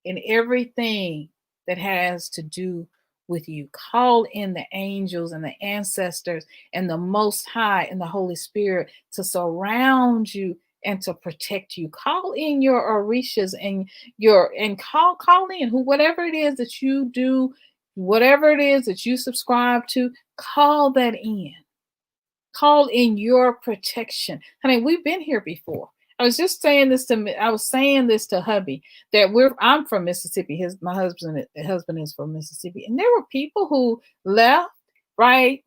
in everything that has to do with you. Call in the angels and the ancestors and the Most High and the Holy Spirit to surround you and to protect you. Call in your orishas and call in whatever it is that you do, whatever it is that you subscribe to. Call that in. Call in your protection. Honey, we've been here before. I was just saying this to hubby that I'm from Mississippi. My husband is from Mississippi, and there were people who left, right?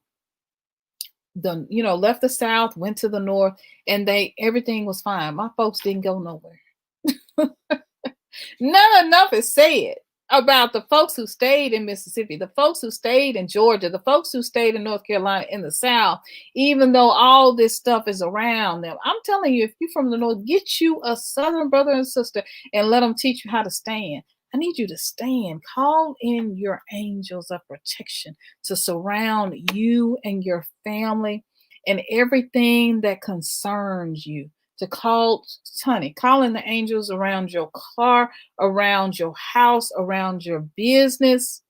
Left the South, went to the North, and everything was fine. My folks didn't go nowhere. Not enough is said about the folks who stayed in Mississippi, the folks who stayed in Georgia, the folks who stayed in North Carolina, in the South, even though all this stuff is around them. I'm telling you, if you're from the North, get you a Southern brother and sister and let them teach you how to stand. I need you to stand. Call in your angels of protection to surround you and your family and everything that concerns you. To call in the angels around your car, around your house, around your business.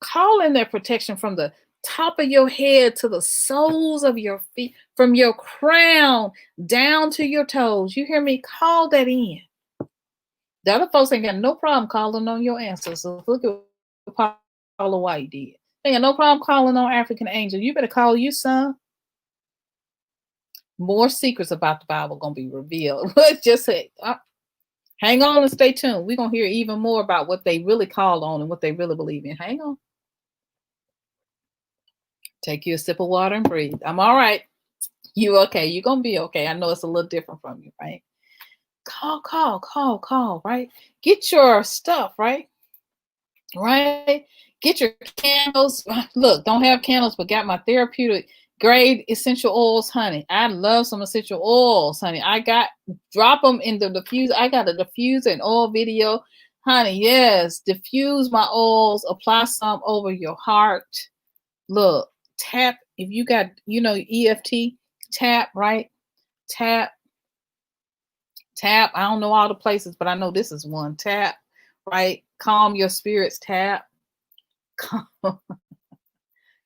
Call in their protection from the top of your head to the soles of your feet, from your crown down to your toes. You hear me? Call that in. The other folks ain't got no problem calling on your ancestors. Look at what Paula White did. They got no problem calling on African angels. You better call you some. More secrets about the Bible gonna be revealed. Let's just say, hang on and stay tuned. We're gonna hear even more about what they really called on and what they really believe in. Hang on. Take you a sip of water and breathe. I'm all right. You okay? You're gonna be okay. I know it's a little different from you, right? Call, right? Get your stuff, right? Right? Get your candles. Look, don't have candles, but got my therapeutic grade essential oils, honey. I love some essential oils, honey. Drop them in the diffuser. I got a diffuser and oil video, honey. Yes, diffuse my oils. Apply some over your heart. Look, tap. If you got, EFT, tap, right? Tap. I don't know all the places, but I know this is one. Tap, right? Calm your spirits. Tap. Do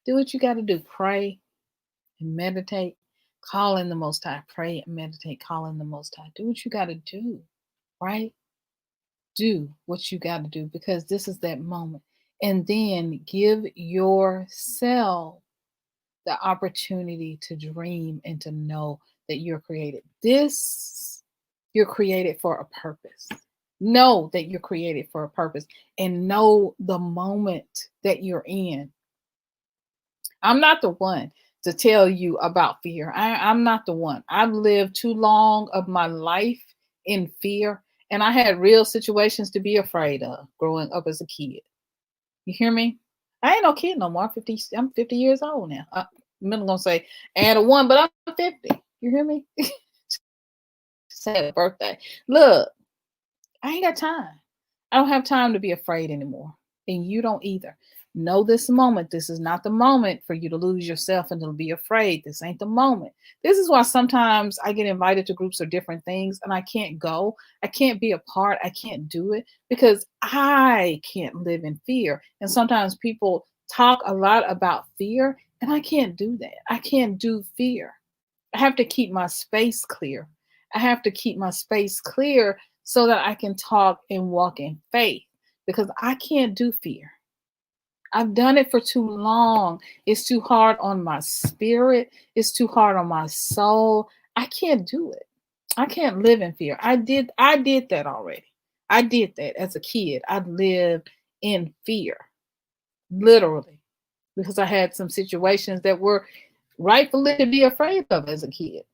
what you got to do. Pray and meditate. Call in the Most High. Pray and meditate. Call in the Most High. Do what you got to do, right? Do what you got to do, because this is that moment. And then give yourself the opportunity to dream and to know that you're created. You're created for a purpose. Know that you're created for a purpose and know the moment that you're in. I'm not the one to tell you about fear. I'm not the one. I've lived too long of my life in fear, and I had real situations to be afraid of growing up as a kid. You hear me? I ain't no kid no more. I'm 50 years old now. I'm not gonna say add a one, but I'm 50. You hear me? Sad birthday. Look, I ain't got time. I don't have time to be afraid anymore. And you don't either. Know this moment. This is not the moment for you to lose yourself and to be afraid. This ain't the moment. This is why sometimes I get invited to groups or different things and I can't go. I can't be a part. I can't do it because I can't live in fear. And sometimes people talk a lot about fear and I can't do that. I can't do fear. I have to keep my space clear. I have to keep my space clear so that I can talk and walk in faith, because I can't do fear. I've done it for too long. It's too hard on my spirit. It's too hard on my soul. I can't do it. I can't live in fear. I did that already. I did that as a kid. I lived in fear, literally, because I had some situations that were rightfully to be afraid of as a kid.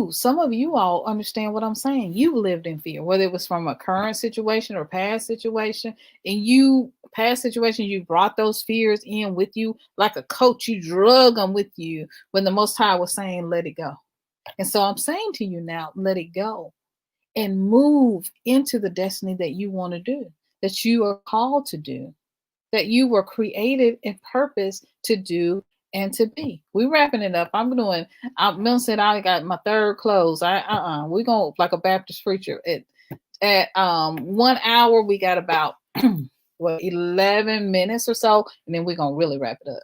Some of you all understand what I'm saying. You lived in fear, whether it was from a current situation or past situation. And past situation, you brought those fears in with you like a coach. You drug them with you when the Most High was saying, let it go. And so I'm saying to you now, let it go and move into the destiny that you want to do, that you are called to do, that you were created and purpose to do and to be. We wrapping it up. Mil said I got my third close. We're going like a Baptist preacher. At 1 hour, we got about 11 minutes or so, and then we're gonna really wrap it up.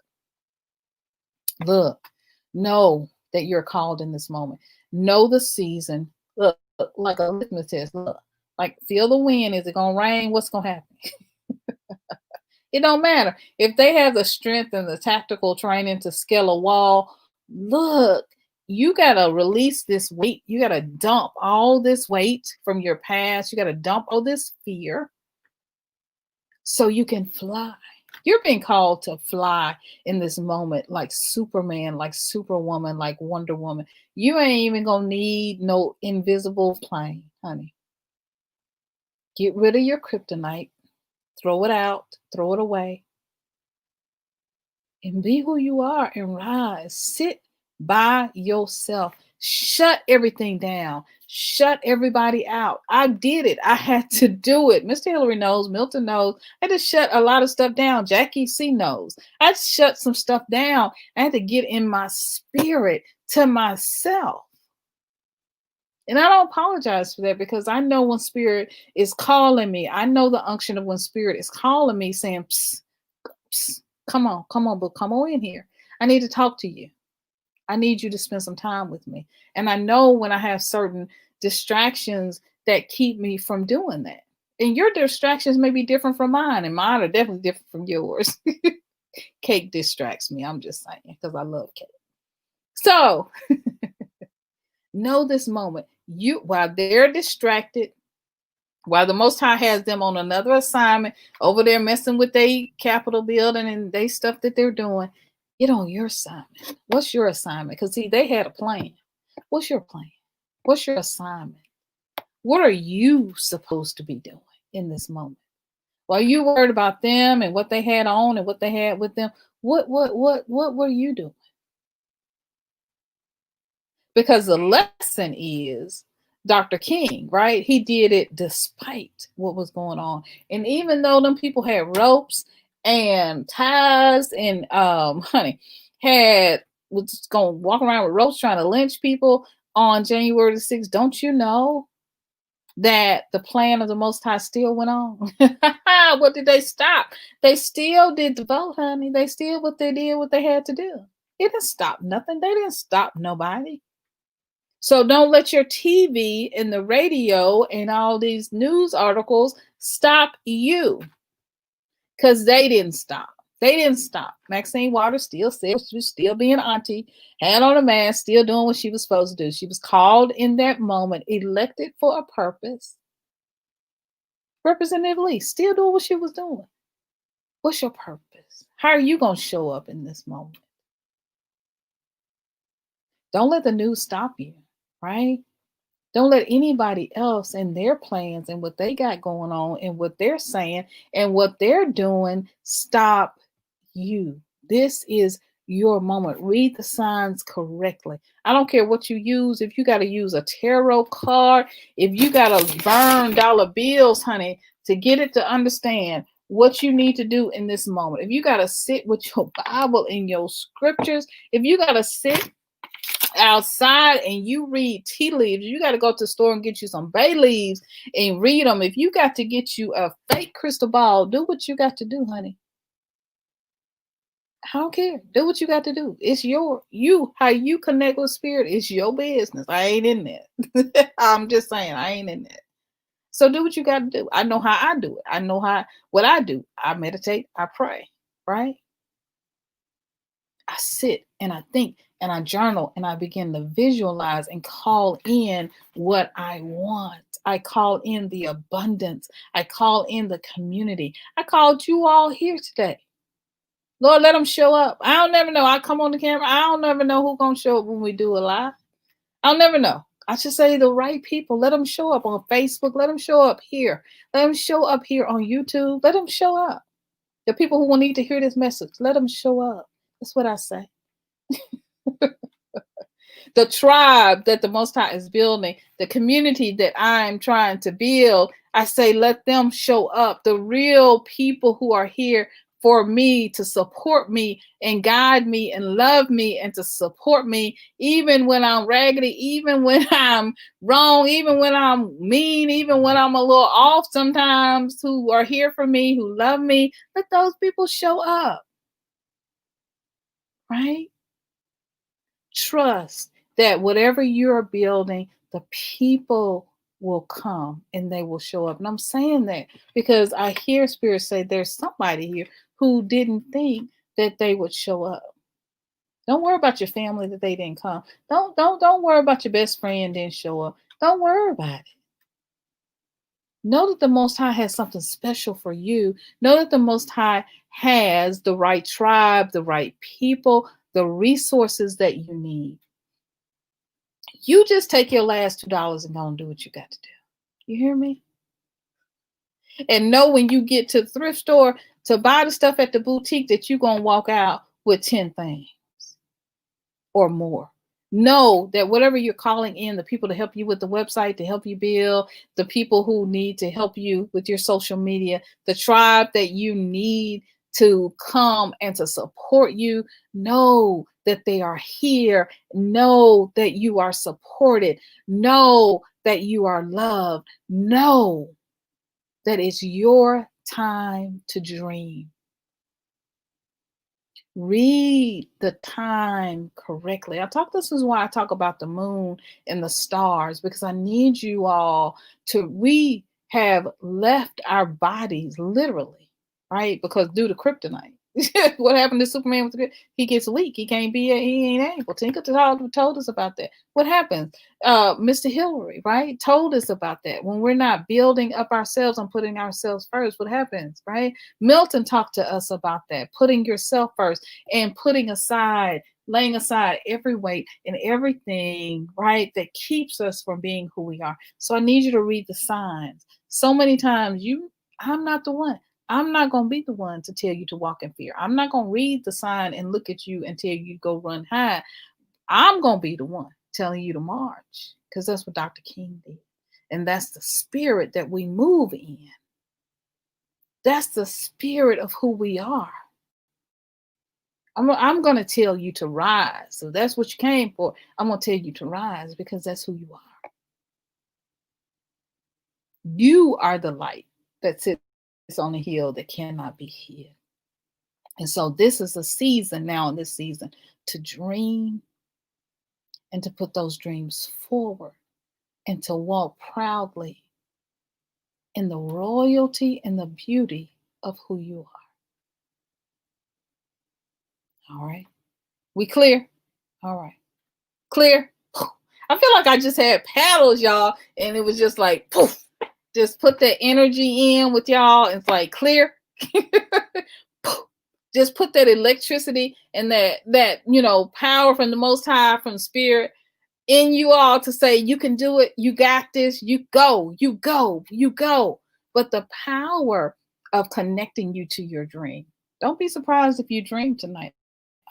Look, know that you're called in this moment. Know the season. Look, like a litmus test. Look, like feel the wind. Is it gonna rain? What's gonna happen? It don't matter. If they have the strength and the tactical training to scale a wall, look, you got to release this weight. You got to dump all this weight from your past. You got to dump all this fear so you can fly. You're being called to fly in this moment like Superman, like Superwoman, like Wonder Woman. You ain't even going to need no invisible plane, honey. Get rid of your kryptonite. Throw it out, throw it away, and be who you are and rise. Sit by yourself. Shut everything down. Shut everybody out. I did it. I had to do it. Mr. Hillary knows. Milton knows. I had to shut a lot of stuff down. Jackie C knows. I shut some stuff down. I had to get in my spirit to myself. And I don't apologize for that because I know when spirit is calling me. I know the unction of when spirit is calling me saying, psst, psst, come on, but come on in here. I need to talk to you. I need you to spend some time with me. And I know when I have certain distractions that keep me from doing that. And your distractions may be different from mine, and mine are definitely different from yours. Cake distracts me. I'm just saying because I love cake. So know this moment. While they're distracted, while the Most High has them on another assignment over there messing with their Capitol building and they stuff that they're doing, get on your assignment. What's your assignment? Because see, they had a plan. What's your plan? What's your assignment? What are you supposed to be doing in this moment? While you worried about them and what they had on and what they had with them, what were you doing? Because the lesson is Dr. King, right? He did it despite what was going on. And even though them people had ropes and ties and was going to walk around with ropes trying to lynch people on January the 6th, don't you know that the plan of the Most High still went on? What did they stop? They still did the vote, honey. They still what they had to do. It didn't stop nothing. They didn't stop nobody. So don't let your TV and the radio and all these news articles stop you, because they didn't stop. They didn't stop. Maxine Waters still said she was still being auntie, hand on a mask, still doing what she was supposed to do. She was called in that moment, elected for a purpose. Representative Lee still doing what she was doing. What's your purpose? How are you going to show up in this moment? Don't let the news stop you, right? Don't let anybody else and their plans and what they got going on and what they're saying and what they're doing stop you. This is your moment. Read the signs correctly. I don't care what you use. If you got to use a tarot card, if you got to burn dollar bills, honey, to get it to understand what you need to do in this moment. If you got to sit with your Bible and your scriptures, if you got to sit outside and you read tea leaves, you got to go to the store and get you some bay leaves and read them. If you got to get you a fake crystal ball, do what you got to do, honey. I don't care. Do what you got to do. It's how you connect with spirit is your business. I ain't in that. I'm just saying I ain't in that. So do what you got to do. I know how I do it. I know what I do. I meditate, I pray, right? I sit and I think and I journal and I begin to visualize and call in what I want. I call in the abundance. I call in the community. I called you all here today. Lord, let them show up. I don't never know. I come on the camera. I don't never know who's going to show up when we do a live. I'll never know. I should say the right people. Let them show up on Facebook. Let them show up here. Let them show up here on YouTube. Let them show up. The people who will need to hear this message, let them show up. That's what I say. The tribe that the Most High is building, the community that I'm trying to build, I say, let them show up. The real people who are here for me, to support me and guide me and love me and to support me, even when I'm raggedy, even when I'm wrong, even when I'm mean, even when I'm a little off sometimes, who are here for me, who love me. Let those people show up, right? Trust that whatever you're building, the people will come and they will show up. And I'm saying that because I hear Spirit say there's somebody here who didn't think that they would show up. Don't worry about your family that they didn't come. Don't worry about your best friend didn't show up. Don't worry about it. Know that the Most High has something special for you. Know that the Most High has the right tribe, the right people, the resources that you need. You just take your last $2 and go and do what you got to do. You hear me? And know when you get to the thrift store to buy the stuff at the boutique that you're going to walk out with 10 things or more. Know that whatever you're calling in, the people to help you with the website, to help you build, the people who need to help you with your social media, the tribe that you need to come and to support you, know that they are here. Know that you are supported. Know that you are loved. Know that it's your time to dream. Read the time correctly. This is why I talk about the moon and the stars, because I need you all we have left our bodies literally, right? Because due to kryptonite. What happened to Superman with the, he gets weak. He ain't able. Tinker told us about that. What happens? Mr. Hillary, right, told us about that. When we're not building up ourselves and putting ourselves first, what happens, right? Milton talked to us about that, putting yourself first and laying aside every weight and everything, right, that keeps us from being who we are. So I need you to read the signs. So many times I'm not the one. I'm not going to be the one to tell you to walk in fear. I'm not going to read the sign and look at you and tell you to go run high. I'm going to be the one telling you to march, because that's what Dr. King did. And that's the spirit that we move in. That's the spirit of who we are. I'm going to tell you to rise. So that's what you came for. I'm going to tell you to rise because that's who you are. You are the light that sits on a hill that cannot be hid. And so this is a season now, in this season, to dream and to put those dreams forward and to walk proudly in the royalty and the beauty of who you are. All right. We clear? All right. Clear? I feel like I just had paddles, y'all, and it was just like, poof. Just put that energy in with y'all. It's like clear. Just put that electricity and that power from the Most High, from Spirit, in you all to say you can do it. You got this. You go. But the power of connecting you to your dream. Don't be surprised if you dream tonight.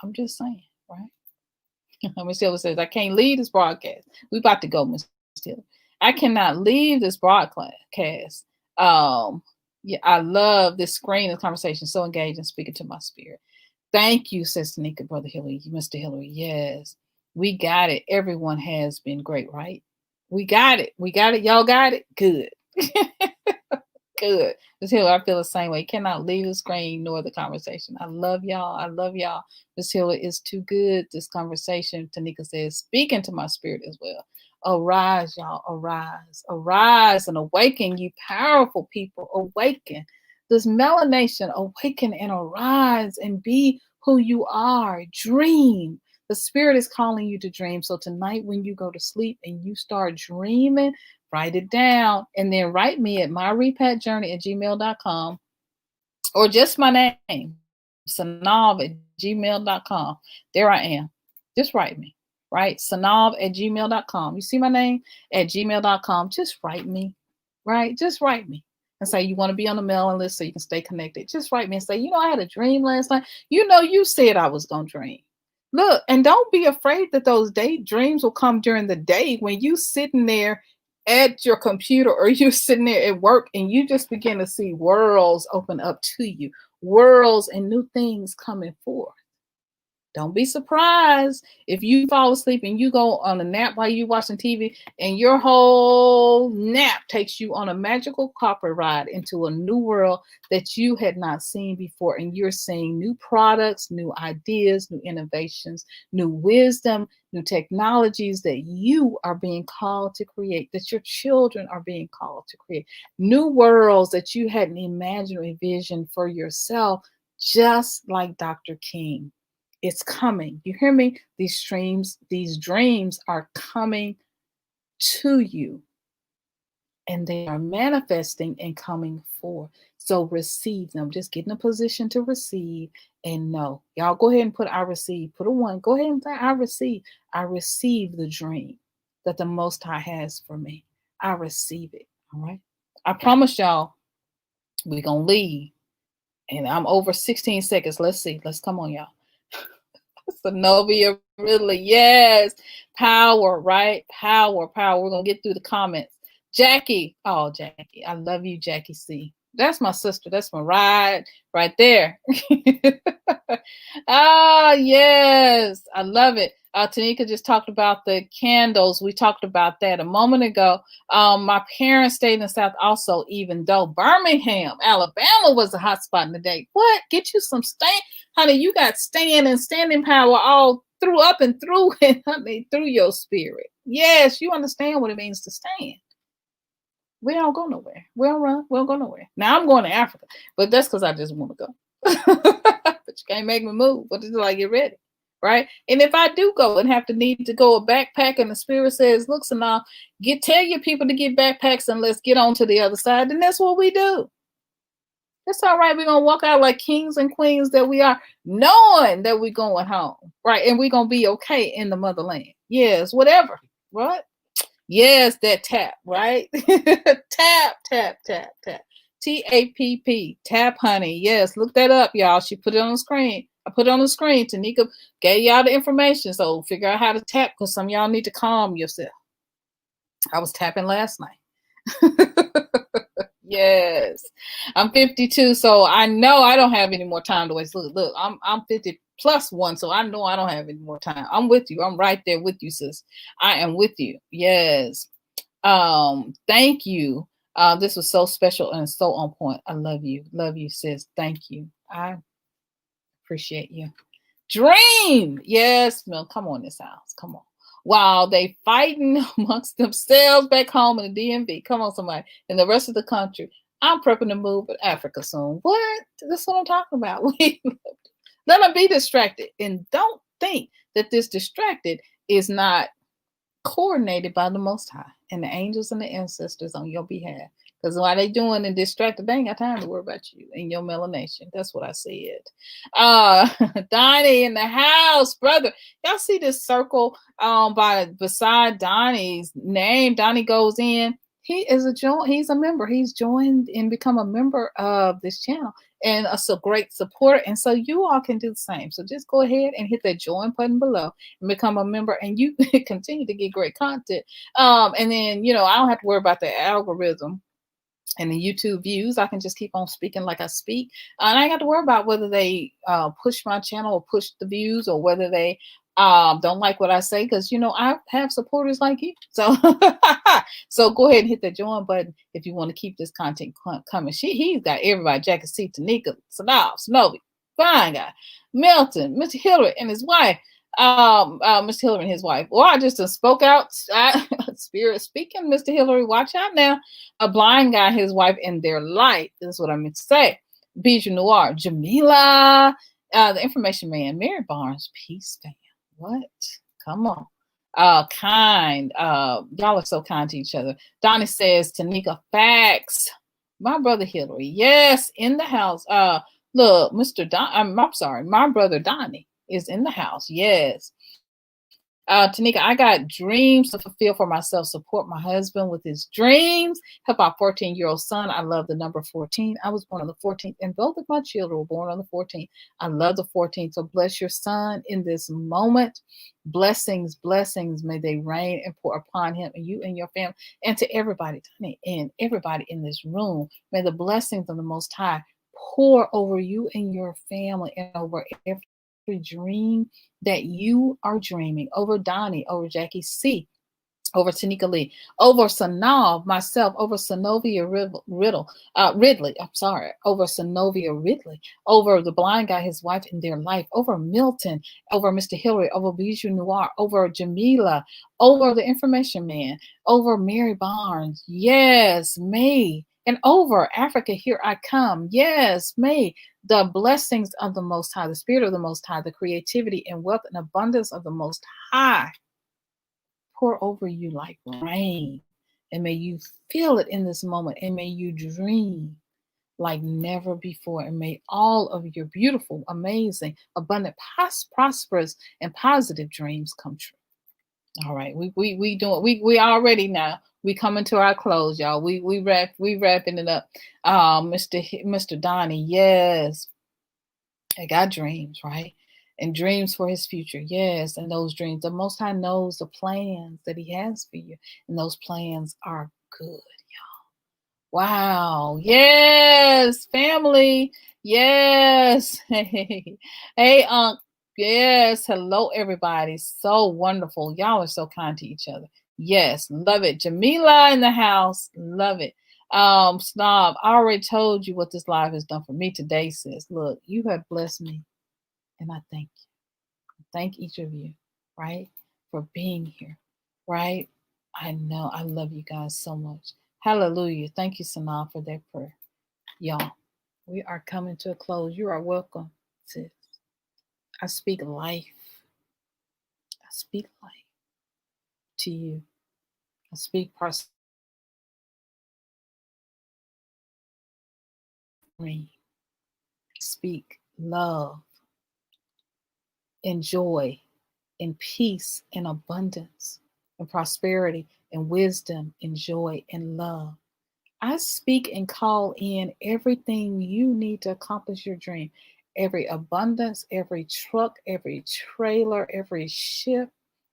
I'm just saying, right? Miss Taylor says, I can't leave this broadcast. We about to go, Miss Taylor. I cannot leave this broadcast. Yeah, I love this screen of conversation. So engaged and speaking to my spirit. Thank you, says Tanika, Brother Hillary, Mr. Hillary. Yes, we got it. Everyone has been great, right? We got it. Y'all got it? Good. Good. Miss Hillary, I feel the same way. Cannot leave the screen nor the conversation. I love y'all. Miss Hillary, is too good, this conversation. Tanika says, speaking to my spirit as well. Arise, y'all. Arise and awaken, you powerful people. Awaken. This melanation, awaken and arise and be who you are. Dream. The spirit is calling you to dream. So tonight when you go to sleep and you start dreaming, write it down and then write me at myrepatjourney@gmail.com or just my name, SYNOLVE@gmail.com. There I am. Just write me. right? SYNOLVE@gmail.com. You see my name at gmail.com. Just write me, right? Just write me and say you want to be on the mailing list so you can stay connected. Just write me and say, I had a dream last night. You said I was going to dream. Look, and don't be afraid that those dreams will come during the day when you sitting there at your computer or you're sitting there at work and you just begin to see worlds open up to you, worlds and new things coming forth. Don't be surprised if you fall asleep and you go on a nap while you're watching TV and your whole nap takes you on a magical carpet ride into a new world that you had not seen before. And you're seeing new products, new ideas, new innovations, new wisdom, new technologies that you are being called to create, that your children are being called to create, new worlds that you hadn't imagined or envisioned for yourself, just like Dr. King. It's coming. You hear me? These dreams are coming to you and they are manifesting and coming forth. So receive them. Just get in a position to receive and know. Y'all go ahead and put I receive. Put a 1. Go ahead and say I receive. I receive the dream that the Most High has for me. I receive it. All right. I promise y'all we're going to leave. And I'm over 16 seconds. Let's see. Let's come on, y'all. Synovia, really, yes. Power, right? Power. We're going to get through the comments. Jackie. Oh, Jackie. I love you, Jackie C. That's my sister. That's my ride right there. Yes. I love it. Tanika just talked about the candles. We talked about that a moment ago. My parents stayed in the South also, even though Birmingham, Alabama was a hot spot in the day. What? Get you some honey, you got standing power all through up and through and honey, through your spirit. Yes, you understand what it means to stand. We don't go nowhere. We don't run. We don't go nowhere. Now I'm going to Africa, but that's because I just want to go. But you can't make me move. But it's like, get ready. Right? And if I do go and have to need to go a backpack and the spirit says, look, so now tell your people to get backpacks and let's get on to the other side, then that's what we do. That's all right. We're going to walk out like kings and queens that we are, knowing that we're going home. Right? And we're going to be okay in the motherland. Yes, whatever. Right? Yes, that tap, right? Tap. TAPP, tap, honey. Yes, look that up, y'all. She put it on the screen. I put it on the screen. Tanika gave y'all the information, so figure out how to tap because some of y'all need to calm yourself. I was tapping last night. Yes, I'm 52, so I know I don't have any more time to waste. Look, I'm 50 plus 1, so I know I don't have any more time. I'm with you. I'm right there with you, sis. I am with you. Yes. Thank you. This was so special and so on point. I love you. Love you, sis. Thank you. I appreciate you. Dream. Yes, Mel. Come on, this house. Come on. While they fighting amongst themselves back home in the DMV. Come on, somebody. And the rest of the country. I'm prepping to move to Africa soon. What? That's what I'm talking about. Let them be distracted. And don't think that this distracted is not coordinated by the Most High and the angels and the ancestors on your behalf. Because while they doing and distracted, they ain't got time to worry about you and your melanation. That's what I said. Donnie in the house, brother. Y'all see this circle beside Donnie's name? Donnie goes in. He's a member. He's joined and become a member of this channel and a great supporter. And so you all can do the same. So just go ahead and hit that join button below and become a member, and you continue to get great content. And then, I don't have to worry about the algorithm and the YouTube views. I can just keep on speaking like I speak. And I ain't got to worry about whether they push my channel or push the views or whether they don't like what I say, because I have supporters like you. So so go ahead and hit the join button if you want to keep this content coming. He's got everybody: Jackie C, Tanika, Synovie, fine guy, Milton, Mr. Hillary and his wife. Mr. Hillary and his wife. Well, I just spoke out, spirit speaking. Mr. Hillary, watch out now. A blind guy, his wife, and their light. This is what I meant to say. Bijou Noir, Jamila, the information man, Mary Barnes, peace fan. What? Come on. Kind. Y'all are so kind to each other. Donnie says, Tanika, facts. My brother Hillary, yes, in the house. Look, I'm sorry, my brother Donnie is in the house. Yes. Tanika, I got dreams to fulfill for myself, support my husband with his dreams, help our 14-year-old son. I love the number 14. I was born on the 14th, and both of my children were born on the 14th. I love the 14th. So bless your son in this moment. Blessings, blessings, may they rain and pour upon him and you and your family, and to everybody, and everybody in this room. May the blessings of the Most High pour over you and your family and over every dream that you are dreaming, over Donnie, over Jackie C, over Tanika Lee, over SYNOLVE, myself, over Synovia Ridley, I'm sorry, over Synovia Ridley, over the blind guy, his wife, and their life, over Milton, over Mr. Hillary, over Bijou Noir, over Jamila, over the Information Man, over Mary Barnes, yes, me, and over Africa, here I come, yes, me, the blessings of the Most High, the Spirit of the Most High, the creativity and wealth and abundance of the Most High pour over you like rain. And may you feel it in this moment. And may you dream like never before. And may all of your beautiful, amazing, abundant, prosperous, and positive dreams come true. All right. We already now. We coming to our close, y'all. We wrapping it up. Mr. Donnie, yes. I got dreams, right? And dreams for his future. Yes, and those dreams, the Most High knows the plans that he has for you. And those plans are good, y'all. Wow. Yes, family. Yes. Hey, Unc. Yes. Hello, everybody. So wonderful. Y'all are so kind to each other. Yes, love it. Jamila in the house. Love it. Snob, I already told you what this live has done for me today, sis. Look, you have blessed me. And I thank you. Thank each of you, right, for being here, right? I know I love you guys so much. Hallelujah. Thank you, Sanaa, for that prayer. Y'all, we are coming to a close. You are welcome, sis. I speak life. I speak life to you. I speak prosperity. I speak love and joy and peace and abundance and prosperity and wisdom and joy and love. I speak and call in everything you need to accomplish your dream. Every abundance, every truck, every trailer, every ship,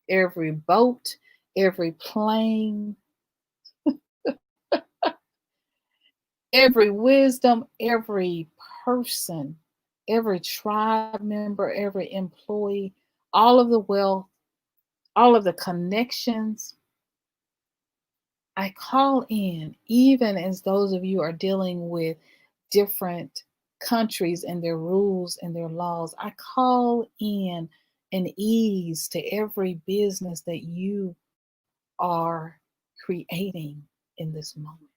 every boat, every plane, every wisdom, every person, every tribe member, every employee, all of the wealth, all of the connections. I call in, even as those of you are dealing with different countries and their rules and their laws, I call in an ease to every business that you are creating in this moment,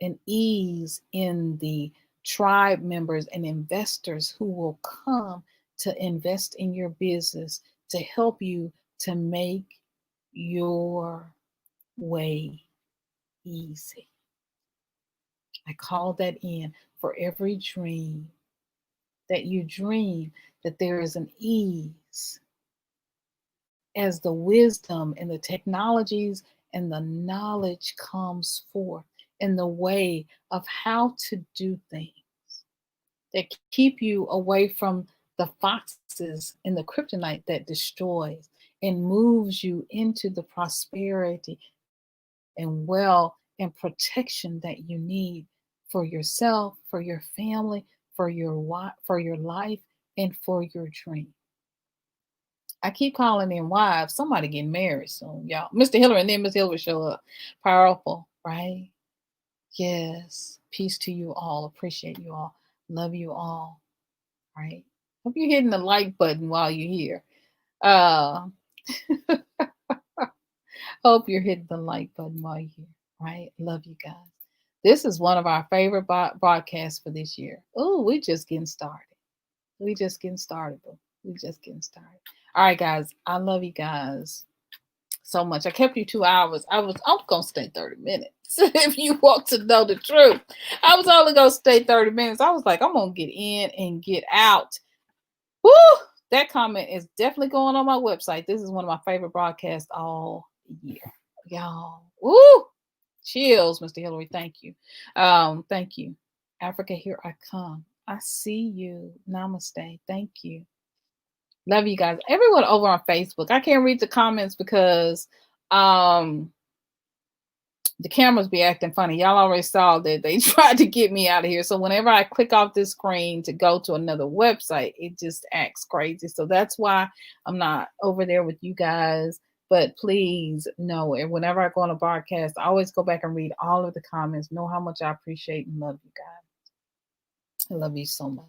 an ease in the tribe members and investors who will come to invest in your business to help you to make your way easy. I call that in for every dream that you dream, that there is an ease as the wisdom and the technologies and the knowledge comes forth in the way of how to do things that keep you away from the foxes and the kryptonite that destroys and moves you into the prosperity and wealth and protection that you need for yourself, for your family, for your life, and for your dream. I keep calling in wives. Somebody getting married soon, y'all. Mr. Hillary, and then Miss Hillary show up. Powerful, right? Yes. Peace to you all. Appreciate you all. Love you all. Right? Hope you're hitting the like button while you're here. Hope you're hitting the like button while you're here. Right? Love you guys. This is one of our favorite broadcasts for this year. Oh, we just getting started. We just getting started, boo. We just getting started. All right, guys. I love you guys so much. I kept you 2 hours. I'm gonna stay 30 minutes. If you want to know the truth, I was only gonna stay 30 minutes. I was like, I'm gonna get in and get out. Woo! That comment is definitely going on my website. This is one of my favorite broadcasts all year. Y'all. Woo! Chills, Mr. Hillary. Thank you. Thank you. Africa, here I come. I see you. Namaste. Thank you. Love you guys. Everyone over on Facebook. I can't read the comments because the cameras be acting funny. Y'all already saw that they tried to get me out of here. So whenever I click off this screen to go to another website, it just acts crazy. So that's why I'm not over there with you guys. But please know, and whenever I go on a broadcast, I always go back and read all of the comments. Know how much I appreciate and love you guys. I love you so much.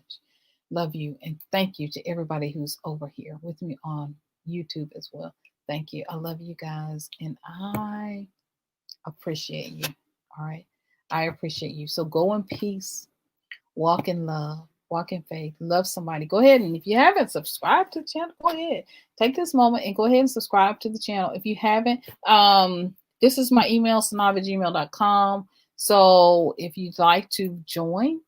Love you. And thank you to everybody who's over here with me on YouTube as well. Thank you. I love you guys. And I appreciate you. All right. I appreciate you. So go in peace, walk in love, walk in faith, love somebody. Go ahead. And if you haven't subscribed to the channel, go ahead. Take this moment and go ahead and subscribe to the channel. If you haven't, this is my email, synolve@gmail.com. So if you'd like to join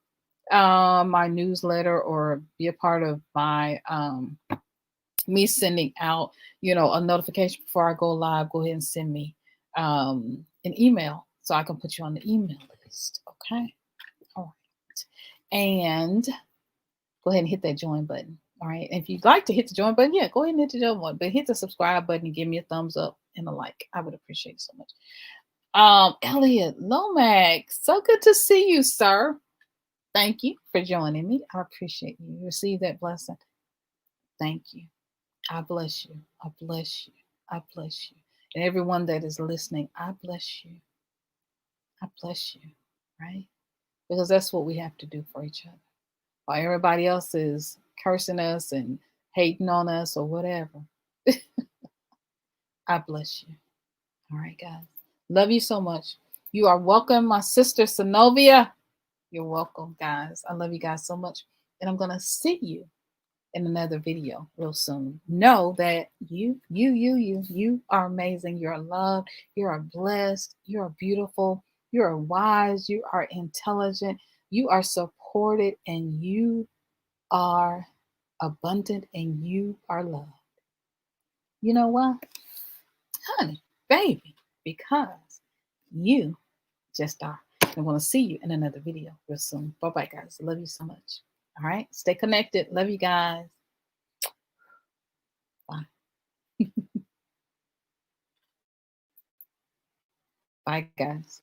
my newsletter or be a part of my me sending out, a notification before I go live, go ahead and send me an email so I can put you on the email list. Okay. All right. And go ahead and hit that join button. All right. And if you'd like to hit the join button, yeah, go ahead and hit the join button, but hit the subscribe button and give me a thumbs up and a like. I would appreciate it so much. Elliot Lomax, so good to see you, sir. Thank you for joining me. I appreciate you. You receive that blessing. Thank you. I bless you. I bless you. I bless you. And everyone that is listening, I bless you. I bless you, right? Because that's what we have to do for each other. While everybody else is cursing us and hating on us or whatever, I bless you. All right, guys. Love you so much. You are welcome, my sister Synovia. You're welcome, guys. I love you guys so much. And I'm going to see you in another video real soon. Know that you are amazing. You're loved. You are blessed. You are beautiful. You are wise. You are intelligent. You are supported, and you are abundant, and you are loved. You know why? Honey, baby, because you just are. I want to see you in another video real soon. Bye-bye, guys. Love you so much. All right. Stay connected. Love you guys. Bye. Bye, guys.